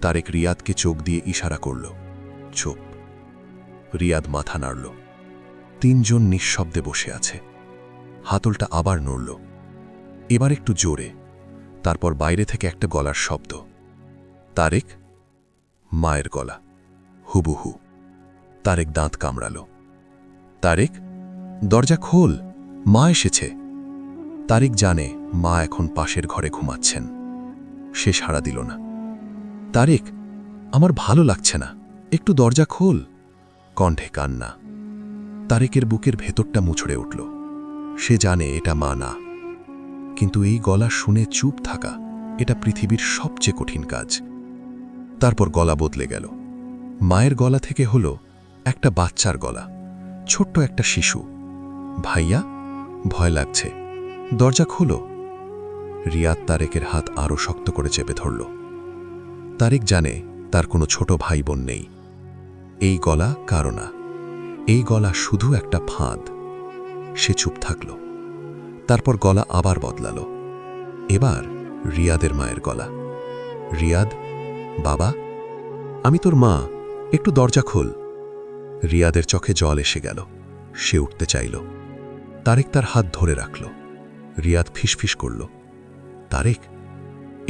তারেক রিয়াদকে চোখ দিয়ে ইশারা করল, চুপ। রিয়াদ মাথা নাড়ল। 3 জন নিঃশব্দে বসে আছে। হাতলটা আবার নড়ল, এবার একটু জোরে। তারপর বাইরে থেকে একটা গলার শব্দ। তারেক, মায়ের গলা, হুবহু। তারেক দাঁত কামড়াল। তারেক, দরজা খোল, মা এসেছে। তারেক জানে মা এখন পাশের ঘরে ঘুমাচ্ছেন। সে সাড়া দিল না। তারেক, আমার ভালো লাগছে না, একটু দরজা খোল। কণ্ঠে কান্না। তারেকের বুকের ভেতরটা মুছড়ে উঠল। সে জানে এটা মা না, কিন্তু এই গলা শুনে চুপ থাকা, এটা পৃথিবীর সবচেয়ে কঠিন কাজ। তারপর গলা বদলে গেল। মায়ের গলা থেকে হলো একটা বাচ্চার গলা, ছোট্ট একটা শিশু। ভাইয়া, ভয় লাগছে, দরজা খোলো। রিয়াদ তারেকের হাত আরও শক্ত করে চেপে ধরল। তারেক জানে তার কোনো ছোট ভাই বোন নেই। এই গলা কারো না, এই গলা শুধু একটা ফাঁদ। সে চুপ থাকল। তারপর গলা আবার বদলালো। এবার রিয়াদের মায়ের গলা। রিয়াদ, বাবা, আমি তোর মা, একটু দরজা খোল। রিয়াদের চোখে জল এসে গেল। সে উঠতে চাইল। তারেক তার হাত ধরে রাখল। রিয়াদ ফিসফিস করল, তারেক,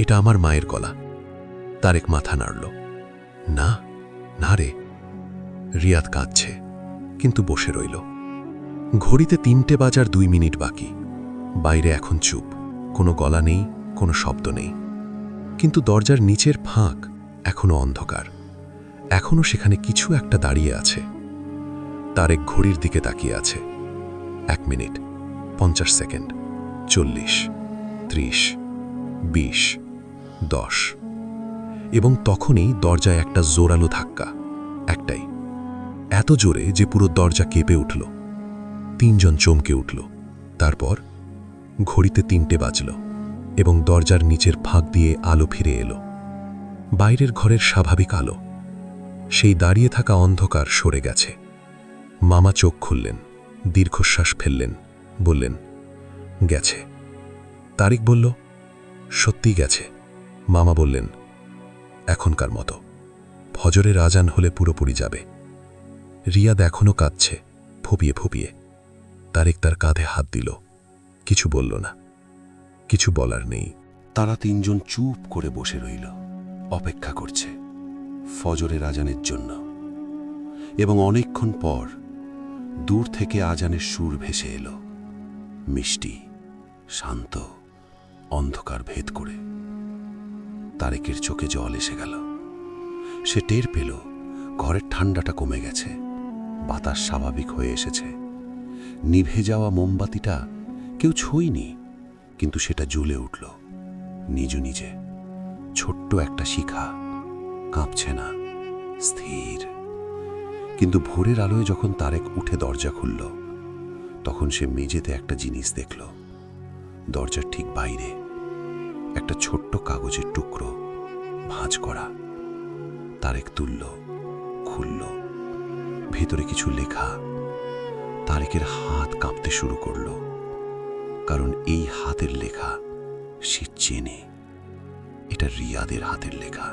এটা আমার মায়ের গলা। তারেক মাথা নাড়ল। না, না রে। রিয়াদ কাঁদছে, কিন্তু বসে রইল। ঘড়িতে 3টে বাজার 2 মিনিট বাকি। বাইরে এখন চুপ, কোনো গলা নেই, কোনো শব্দ নেই। কিন্তু দরজার নিচের ফাঁক এখনো অন্ধকার। এখনো সেখানে কিছু একটা দাঁড়িয়ে আছে। তারেক ঘড়ির দিকে তাকিয়ে আছে। 1 মিনিট, 50 সেকেন্ড, 40, 30, 20, 10। এবং তখনই দরজায় একটা জোরালো ধাক্কা, একটাই, এত জোরে যে পুরো দরজা কেঁপে উঠল। 3 জন চমকে উঠল। তারপর ঘড়িতে 3টে বাজল এবং দরজার নিচের ফাঁক দিয়ে আলো ফিরে এলো। বাইরের ঘরের স্বাভাবিক আলো। সেই দাঁড়িয়ে থাকা অন্ধকার সরে গেছে। মামা চোখ খুললেন, দীর্ঘশ্বাস ফেললেন, বললেন, গেছে। তারিক বলল, সত্যি গেছে। মামা বললেন, এখনকার মতো, ফজরের আজান হলে পুরোপুরি যাবে। রিয়াদ এখনও কাঁদছে, ফুপিয়ে ফুপিয়ে। তারিক তার কাঁধে হাত দিল, কিছু বলল না, কিছু বলার নেই। তারা তিনজন চুপ করে বসে রইল, অপেক্ষা করছে ফজরের আজানের জন্য। এবং অনেকক্ষণ পর দূর থেকে আজানের সুর ভেসে এলো, মিষ্টি, শান্ত, অন্ধকার ভেদ করে। তারেকের চোখে জল এসে গেল। সে টের পেল ঘরের ঠান্ডাটা কমে গেছে, বাতাস স্বাভাবিক হয়ে এসেছে। নিভে যাওয়া মোমবাতিটা কেউ ছোঁয়নি, কিন্তু সেটা জ্বলে উঠল নিজ নিজে। ছোট্ট একটা শিখা, কাঁপছে না, স্থির। কিন্তু ভোরের আলোয় যখন তারেক উঠে দরজা খুলল, তখন সে মেঝেতে একটা জিনিস দেখল। দরজার ঠিক বাইরে একটা ছোট্ট কাগজের টুকরো, ভাঁজ করা। তারেক তুলল, খুলল। ভেতরে কিছু লেখা। তারেকের হাত কাঁপতে শুরু করল, কারণ এই হাতের লেখা সে চেনে। এটা রিয়াদের হাতের লেখা,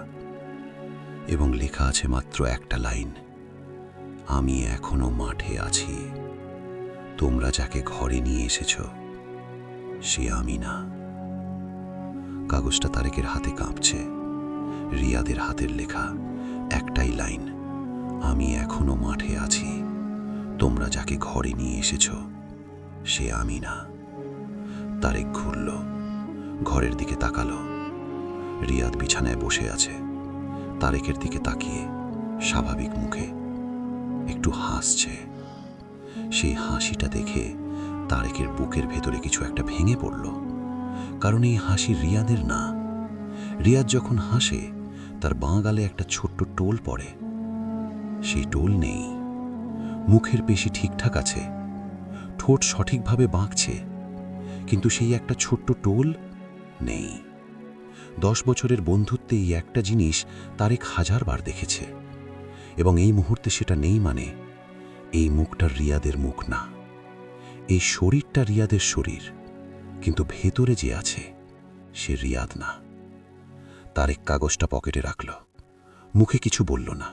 এবং লেখা আছে মাত্র একটা লাইন, আমি এখনো মাঠে আছি, তোমরা যাকে ঘরে নিয়ে এসেছ সে আমি না। কাগজটা তারেকের হাতে কাঁপছে। রিয়াদের হাতের লেখা একটাই লাইন, আমি এখনো মাঠে আছি, তোমরা যাকে ঘরে নিয়ে এসেছ সে আমি না। তারেক ঘুরল, ঘরের দিকে তাকালো। রিয়াদ বিছানায় বসে আছে, তারেকের দিকে তাকিয়ে স্বাভাবিক মুখে একটু হাসছে। সেই হাসিটা দেখে তারেকের বুকের ভেতরে কিছু একটা ভেঙে পড়ল, কারণ এই হাসি রিয়াদের না। রিয়াদ যখন হাসে তার বাঁ গালে একটা ছোট্ট টোল পড়ে, সেই টোল নেই। মুখের পেশি ঠিকঠাক আছে, ঠোঁট সঠিকভাবে বাঁকছে, কিন্তু সেই একটা ছোট্ট টোল নেই। 10 বছরের বন্ধুত্বে এই একটা জিনিস তারেক 1000 বার দেখেছে, এবং এই মুহূর্তে সেটা নেই। মানে এই মুখটা রিয়াদের মুখ না, এই শরীরটা রিয়াদের শরীর, কিন্তু ভেতরে যে আছে সে রিয়াদ না। তারেক কাগজটা পকেটে রাখল, মুখে কিছু বলল না,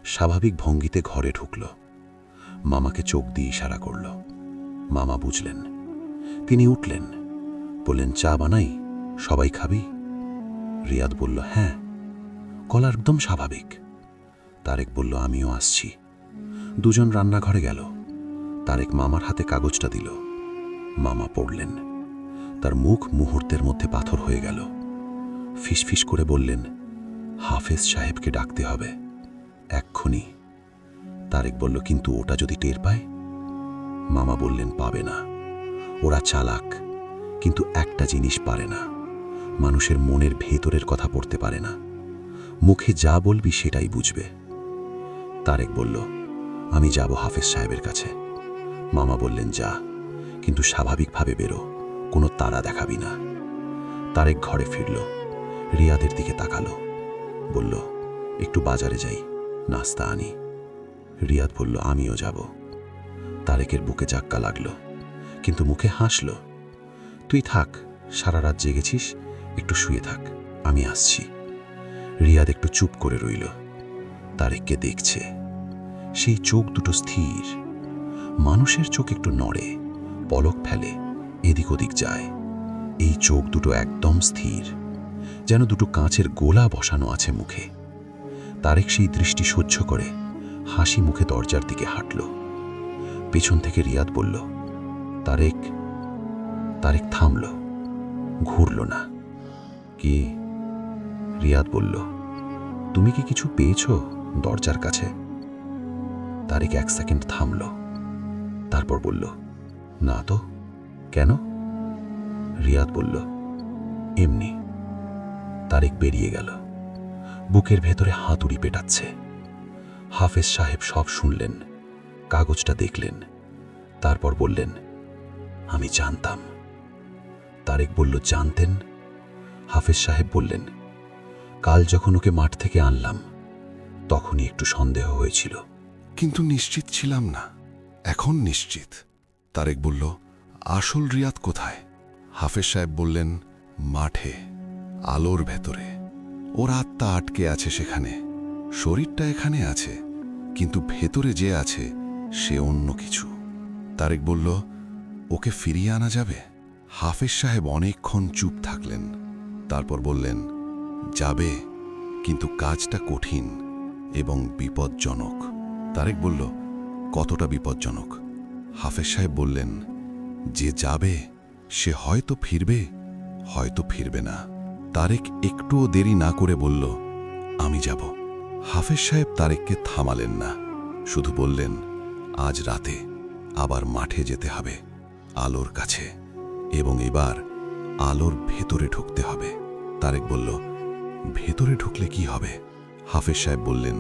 স্বাভাবিক ভঙ্গিতে ঘরে ঢুকল। মামাকে চোখ দিয়ে ইশারা করল। মামা বুঝলেন। তিনি উঠলেন, বললেন, চা বানাই, সবাই খাবি? রিয়াদ বলল, হ্যাঁ। গলা একদম স্বাভাবিক। তারেক বলল, আমিও আসছি। দুজন রান্নাঘরে গেল। তারেক মামার হাতে কাগজটা দিল। মামা পড়লেন। তার মুখ মুহূর্তের মধ্যে পাথর হয়ে গেল। ফিসফিস করে বললেন, হাফেজ সাহেবকে ডাকতে হবে এক্ষুনি। তারেক বলল, কিন্তু ওটা যদি টের পায়? মামা বললেন, পাবে না, ওরা চালাক, কিন্তু একটা জিনিস পারে না, মানুষের মনের ভেতরের কথা পড়তে পারে না। মুখে যা বলবি সেটাই বুঝবে। তারেক বলল, আমি যাব হাফেজ সাহেবের কাছে। মামা বললেন, যা, কিন্তু স্বাভাবিকভাবে বেরো, কোনো তাড়া দেখাবি না। তারেক ঘরে ফিরল, রিয়াদের দিকে তাকালো, বলল, একটু বাজারে যাই, নাস্তা আনি। রিয়াদ বলল, আমিও যাব। তারেকের বুকে চাক্কা লাগলো, কিন্তু মুখে হাসল। তুই থাক, সারা রাত জেগেছিস, একটু শুয়ে থাক, আমি আসছি। রিয়াদ একটু চুপ করে রইল, তারেককে দেখছে। সেই চোখ দুটো স্থির। মানুষের চোখ একটু নড়ে, পলক ফেলে, এদিক ওদিক যায়। এই চোখ দুটো একদম স্থির, যেন দুটো কাঁচের গোলা বসানো আছে মুখে। তারেক সেই দৃষ্টি সহ্য করে হাসি মুখে দরজার দিকে হাঁটল। পেছন থেকে রিয়াদ বলল, তারেক। তারেক থামল, ঘুরল না। কি? রিয়াদ বলল, তুমি কি কিছু পেয়েছ দরজার কাছে? তারেক 1 সেকেন্ড থামল, তারপর বলল, না তো। কেন? রিয়াদ বলল, এমনি। তারেক বেরিয়ে গেল, বুকের ভেতরে হাতুড়ি পেটাচ্ছে। হাফেজ সাহেব সব শুনলেন, কাগজটা দেখলেন, তারপর বললেন, আমি জানতাম। তারেক বলল, জানতেন? হাফেজ সাহেব বললেন, কাল যখন ওকে মাঠ থেকে আনলাম তখনই একটু সন্দেহ হয়েছিল, কিন্তু নিশ্চিত ছিলাম না। এখন নিশ্চিত। তারেক বলল, আসল রিয়াদ কোথায়? হাফেজ সাহেব বললেন, মাঠে, আলোর ভেতরে। ওর আত্মা আটকে আছে সেখানে। শরীরটা এখানে আছে, কিন্তু ভেতরে যে আছে সে অন্য কিছু। তারেক বলল, ওকে ফিরিয়ে আনা যাবে? হাফেজ সাহেব অনেকক্ষণ চুপ থাকলেন। তারপর বললেন, যাবে, কিন্তু কাজটা কঠিন এবং বিপজ্জনক। তারেক বলল, কতটা বিপজ্জনক? হাফেজ সাহেব বললেন, যে যাবে সে হয়তো ফিরবে, হয়তো ফিরবে না। তারেক একটুও দেরি না করে বলল, আমি যাব। হাফেজ সাহেব তারেককে থামালেন না, শুধু বললেন, আজ রাতে আবার মাঠে যেতে হবে, আলোর কাছে, এবং এবার আলোর ভেতরে ঢুকতে হবে। তারেক বলল, ভেতরে ঢুকলে কি হবে? হাফেজ সাহেব বললেন,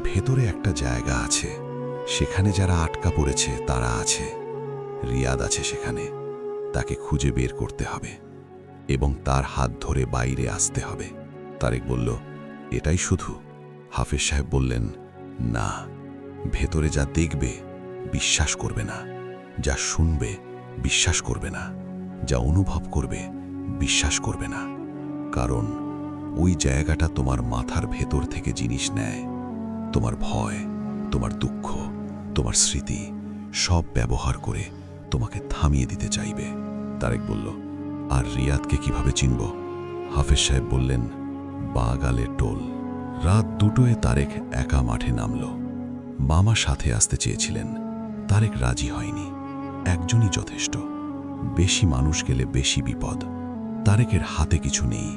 ভেতরে একটা জায়গা আছে, সেখানে যারা আটকা পড়েছে তারা আছে। রিয়াদ আছে সেখানে, তাকে খুঁজে বের করতে হবে এবং তার হাত ধরে বাইরে আসতে হবে। তারেক বলল, এটাই শুধু? হাফেজ সাহেব বললেন, না, ভেতরে যা দেখবে বিশ্বাস করবে না, যা শুনবে বিশ্বাস করবে না, যা অনুভব করবে বিশ্বাস করবে না, কারণ ওই জায়গাটা তোমার মাথার ভেতর থেকে জিনিস নেয়। তোমার ভয়, তোমার দুঃখ, তোমার স্মৃতি সব ব্যবহার করে তোমাকে থামিয়ে দিতে চাইবে। তারেক বলল, আর রিয়াদকে কিভাবে চিনব? হাফেজ সাহেব বললেন, বাগালে টোল। রাত 2টোয় তারেক একা মাঠে নামল। মামা সাথে আসতে চেয়েছিলেন, তারেক রাজি হয়নি। একজনই যথেষ্ট, বেশি মানুষ গেলে বেশি বিপদ। তারেকের হাতে কিছু নেই,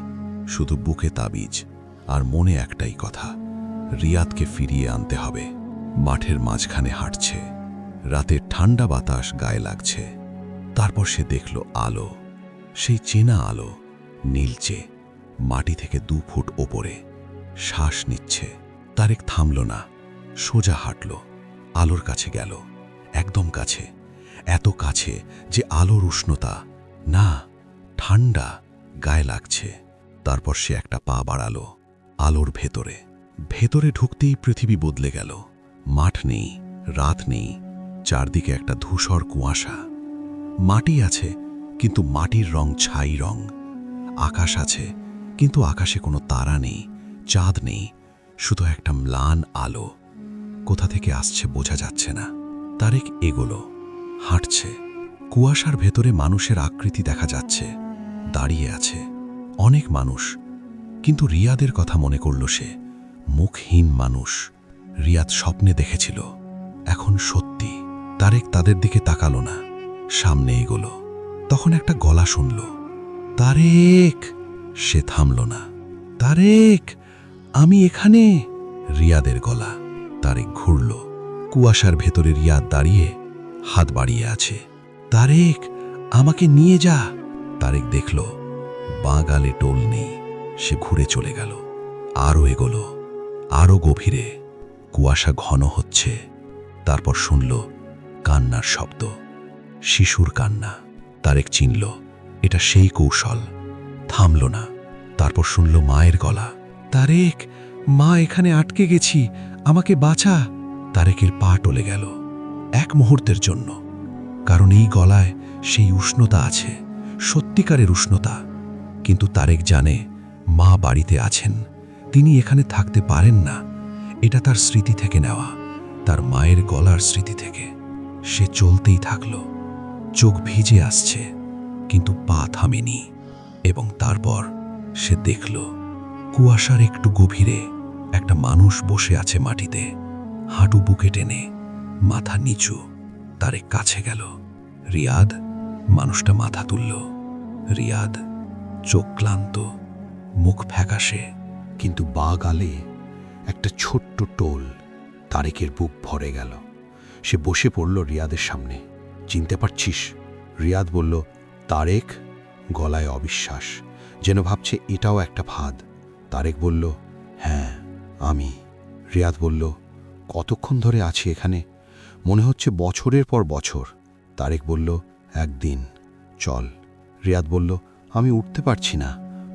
শুধু বুকে তাবিজ আর মনে একটাই কথা, রিয়াদকে ফিরিয়ে আনতে হবে। মাঠের মাঝখানে হাঁটছে, রাতের ঠান্ডা বাতাস গায়ে লাগছে। তারপর সে দেখল আলো, সেই চেনা আলো, নীলচে, মাটি থেকে 2 ফুট ওপরে, শ্বাস নিচ্ছে। তারেক থামল না, সোজা হাঁটল, আলোর কাছে গেল, একদম কাছে, এত কাছে যে আলোর উষ্ণতা, না, ঠান্ডা, গায়ে লাগছে। তারপর সে একটা পা বাড়ালো, আলোর ভেতরে। ভেতরে ঢুকতেই পৃথিবী বদলে গেল। মাঠ নেই, রাত নেই, চারদিকে একটা ধূসর কুয়াশা। মাটি আছে, কিন্তু মাটির রং ছাই রং। আকাশ আছে, কিন্তু আকাশে কোনো তারা নেই, চাঁদ নেই, শুধু একটা ম্লান আলো। কোথা থেকে আসছে বোঝা যাচ্ছে না। তারেক এগোলো, হাঁটছে। কুয়াশার ভেতরে মানুষের আকৃতি দেখা যাচ্ছে, দাঁড়িয়ে আছে অনেক মানুষ। কিন্তু রিয়াদের কথা মনে করল সে, মুখহীন মানুষ। রিয়াদ স্বপ্নে দেখেছিল, এখন সত্যি। তারেক তাদের দিকে তাকালো না, সামনে এগোলো। তখন একটা গলা শুনল, তারেক। সে থামল না, তারেক, আমি এখানে। রিয়াদের গলা। তারেক ঘুরল, কুয়াশার ভেতরে রিয়াদ দাঁড়িয়ে, হাত বাড়িয়ে আছে। তারেক, আমাকে নিয়ে যা। তারেক দেখল বাঁ গালে টোল নেই। সে ঘুরে চলে গেল, আরও এগোলো, আরও গভীরে। কুয়াশা ঘন হচ্ছে। তারপর শুনল কান্নার শব্দ, শিশুর কান্না। তারেক চিনল এটা সেই কৌশল, থামল না। তারপর শুনল মায়ের গলা, তারেক, মা, এখানে আটকে গেছি, আমাকে বাঁচা। তারেকের পা টলে গেল, এক মুহূর্তের জন্য, কারণ এই গলায় সেই উষ্ণতা আছে, সত্যিকারের উষ্ণতা। কিন্তু তারেক জানে মা বাড়িতে আছেন, তিনি এখানে থাকতে পারেন না। এটা তার স্মৃতি থেকে নেওয়া, তার মায়ের গলার স্মৃতি থেকে। সে চলতেই থাকল, চোখ ভিজে আসছে, কিন্তু পা থামেনি। এবং তারপর সে দেখল কুয়াশার একটু গভীরে একটা মানুষ বসে আছে মাটিতে, হাঁটু বুকে টেনে, মাথা নিচু। তারেক কাছে গেল। রিয়াদ। মানুষটা মাথা তুলল। রিয়াদ, চোখ ক্লান্ত, মুখ ফ্যাকাশে, কিন্তু বাঁ গালে একটা ছোট্ট টোল। তারেকের বুক ভরে গেল। সে বসে পড়ল রিয়াদের সামনে। চিনতে পারছিস? রিয়াদ বলল, তারেক। গলায় অবিশ্বাস, যেন ভাবছে এটাও একটা ফাঁদ। তারেক বলল, হ্যাঁ, আমি। রিয়াদ বলল, কতক্ষণ ধরে আছি এখানে? মনে হচ্ছে বছরের পর বছর। তারেক বলল, একদিন। চল। রিয়াদ বলল, আমি উঠতে পারছি না,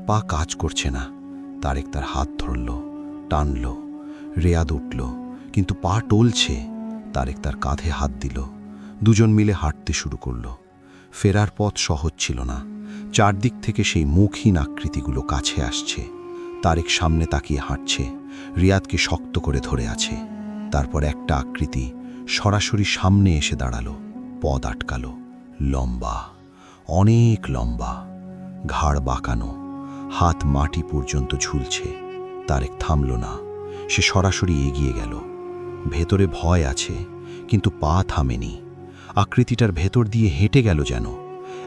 পা কাজ করছে না। তারেক তার হাত ধরল, টানল। রিয়াদ উঠল, কিন্তু পা টলছে। তারেক তার কাঁধে হাত দিল। দুজন মিলে হাঁটতে শুরু করল। ফেরার পথ সহজ ছিল না। চারদিক থেকে সেই মুখহীন আকৃতিগুলো কাছে আসছে। তারেক সামনে তাকিয়ে হাঁটছে, রিয়াদকে শক্ত করে ধরে আছে। তারপর একটা আকৃতি সরাসরি সামনে এসে দাঁড়ালো, পদ আটকালো। লম্বা, অনেক লম্বা, ঘাড় বাঁকানো, হাত মাটি পর্যন্ত ঝুলছে। তারেক থামল না, সে সরাসরি এগিয়ে গেল। ভেতরে ভয় আছে, কিন্তু পা থামেনি। আকৃতিটার ভেতর দিয়ে হেঁটে গেল যেন।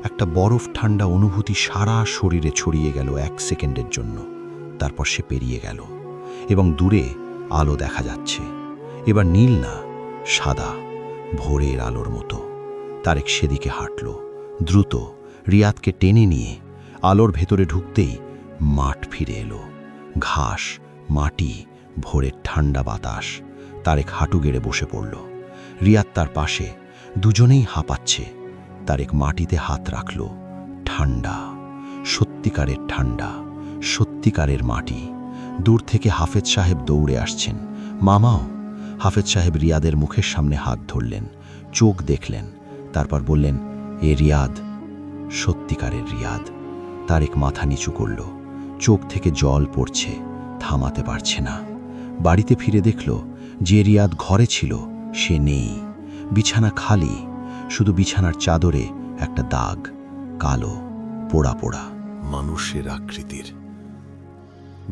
একটা বরফ ঠান্ডা অনুভূতি সারা শরীরে ছড়িয়ে গেল 1 সেকেন্ডের জন্য। তারপর সে পেরিয়ে গেল এবং দূরে আলো দেখা যাচ্ছে। এবার নীল না, সাদা, ভোরের আলোর মতো। তারেক সেদিকে হাঁটল দ্রুত, রিয়াদকে টেনে নিয়ে। আলোর ভেতরে ঢুকতেই মাঠ ফিরে এলো। ঘাস, মাটি, ভোরের ঠান্ডা বাতাস। তারেক হাঁটু গেড়ে বসে পড়ল। রিয়াদ তার পাশে, দুজনেই হাঁপাচ্ছে। তারেক মাটিতে হাত রাখল। ঠান্ডা, সত্যিকারের ঠান্ডা, সত্যিকারের মাটি। দূর থেকে হাফেজ সাহেব দৌড়ে আসছেন। মামাও। হাফেজ সাহেব রিয়াদের মুখের সামনে হাত ধরলেন, চোখ দেখলেন, তারপর বললেন, এ রিয়াদ, সত্যিকারের রিয়াদ। তারেক মাথা নিচু করল, চোখ থেকে জল পড়ছে, থামাতে পারছে না। বাড়িতে ফিরে দেখল যে রিয়াদ ঘরে ছিল সে নেই। বিছানা খালি, শুধু বিছানার চাদরে একটা দাগ, কালো, পোড়া পোড়া। মানুষের আকৃতির,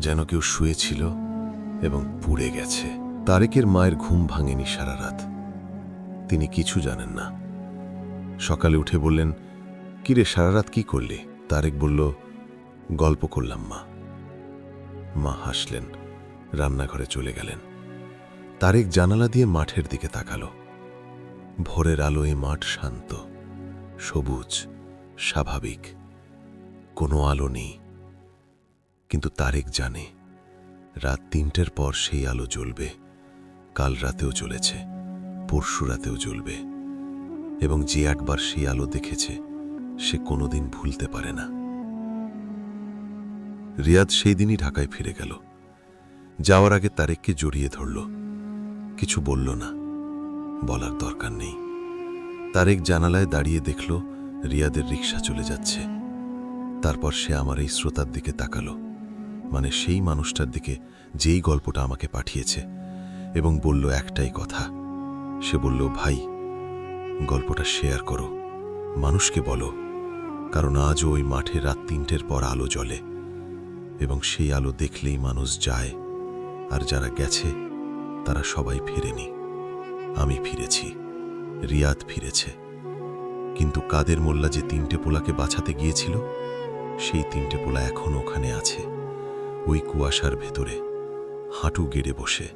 যেন কেউ শুয়েছিল এবং পুড়ে গেছে। তারেকের মায়ের ঘুম ভাঙেনি সারা রাত। তিনি কিছু জানেন না। সকালে উঠে বললেন, কিরে সারা রাত কি করলি? তারেক বলল, গল্প করলাম মা। মা হাসলেন, রান্নাঘরে চলে গেলেন। তারেক জানালা দিয়ে মাঠের দিকে তাকালো। ভোরের আলোয় মাঠ শান্ত, সবুজ, স্বাভাবিক, কোনো আলো নেই। কিন্তু তারেক জানে রাত 3টের পর সেই আলো জ্বলবে। কাল রাতেও জ্বলেছে, পরশু রাতেও জ্বলবে। এবং যে একবার সেই আলো দেখেছে সে কোনোদিন ভুলতে পারে না। রিয়াদ সেই দিনই ঢাকায় ফিরে গেল। যাওয়ার আগে তারেককে জড়িয়ে ধরল। কিছু বলল না, বলার দরকার নেই। তারেক জানালায় দাঁড়িয়ে দেখল রিয়াদের রিকশা চলে যাচ্ছে। তারপর সে আমার এই শ্রোতার দিকে তাকালো, মানে সেই মানুষটার দিকে যেই গল্পটা আমাকে পাঠিয়েছে, এবং বলল একটাই কথা। সে বলল, ভাই, গল্পটা শেয়ার করো, মানুষকে বলো, কারণ আজও ওই মাঠে রাত 3টের পর আলো জ্বলে, এবং সেই আলো দেখলেই মানুষ যায়, আর যারা গেছে তারা সবাই ফেরেনি। আমি ফিরেছি, রিয়াদ ফিরেছে, কিন্তু কাদের মোল্লা যে 3টে পোলাকে বাঁচাতে গিয়েছিল, সেই 3টে পোলা এখনো ওখানে আছে, ওই কুয়াশার ভেতরে, হাঁটু গেড়ে বসে,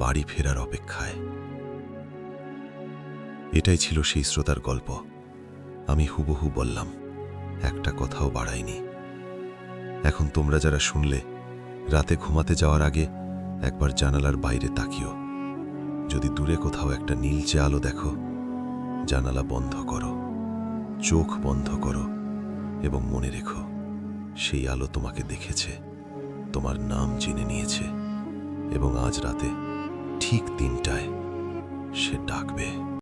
বাড়ি ফেরার অপেক্ষায়। এটাই ছিল সেই শ্রোতার গল্প। আমি হুবহু বললাম, একটা কথাও বাড়াইনি। এখন তোমরা যারা শুনলে, রাতে ঘুমাতে যাওয়ার আগে একবার জানালার বাইরে তাকিও। যদি দূরে কোথাও একটা নীলচে আলো দেখো, জানালা বন্ধ করো, চোখ বন্ধ করো, এবং মনে রেখো, সেই আলো তোমাকে দেখেছে, তোমার নাম জেনে নিয়েছে, এবং আজ রাতে ঠিক 3টায় সে ডাকবে।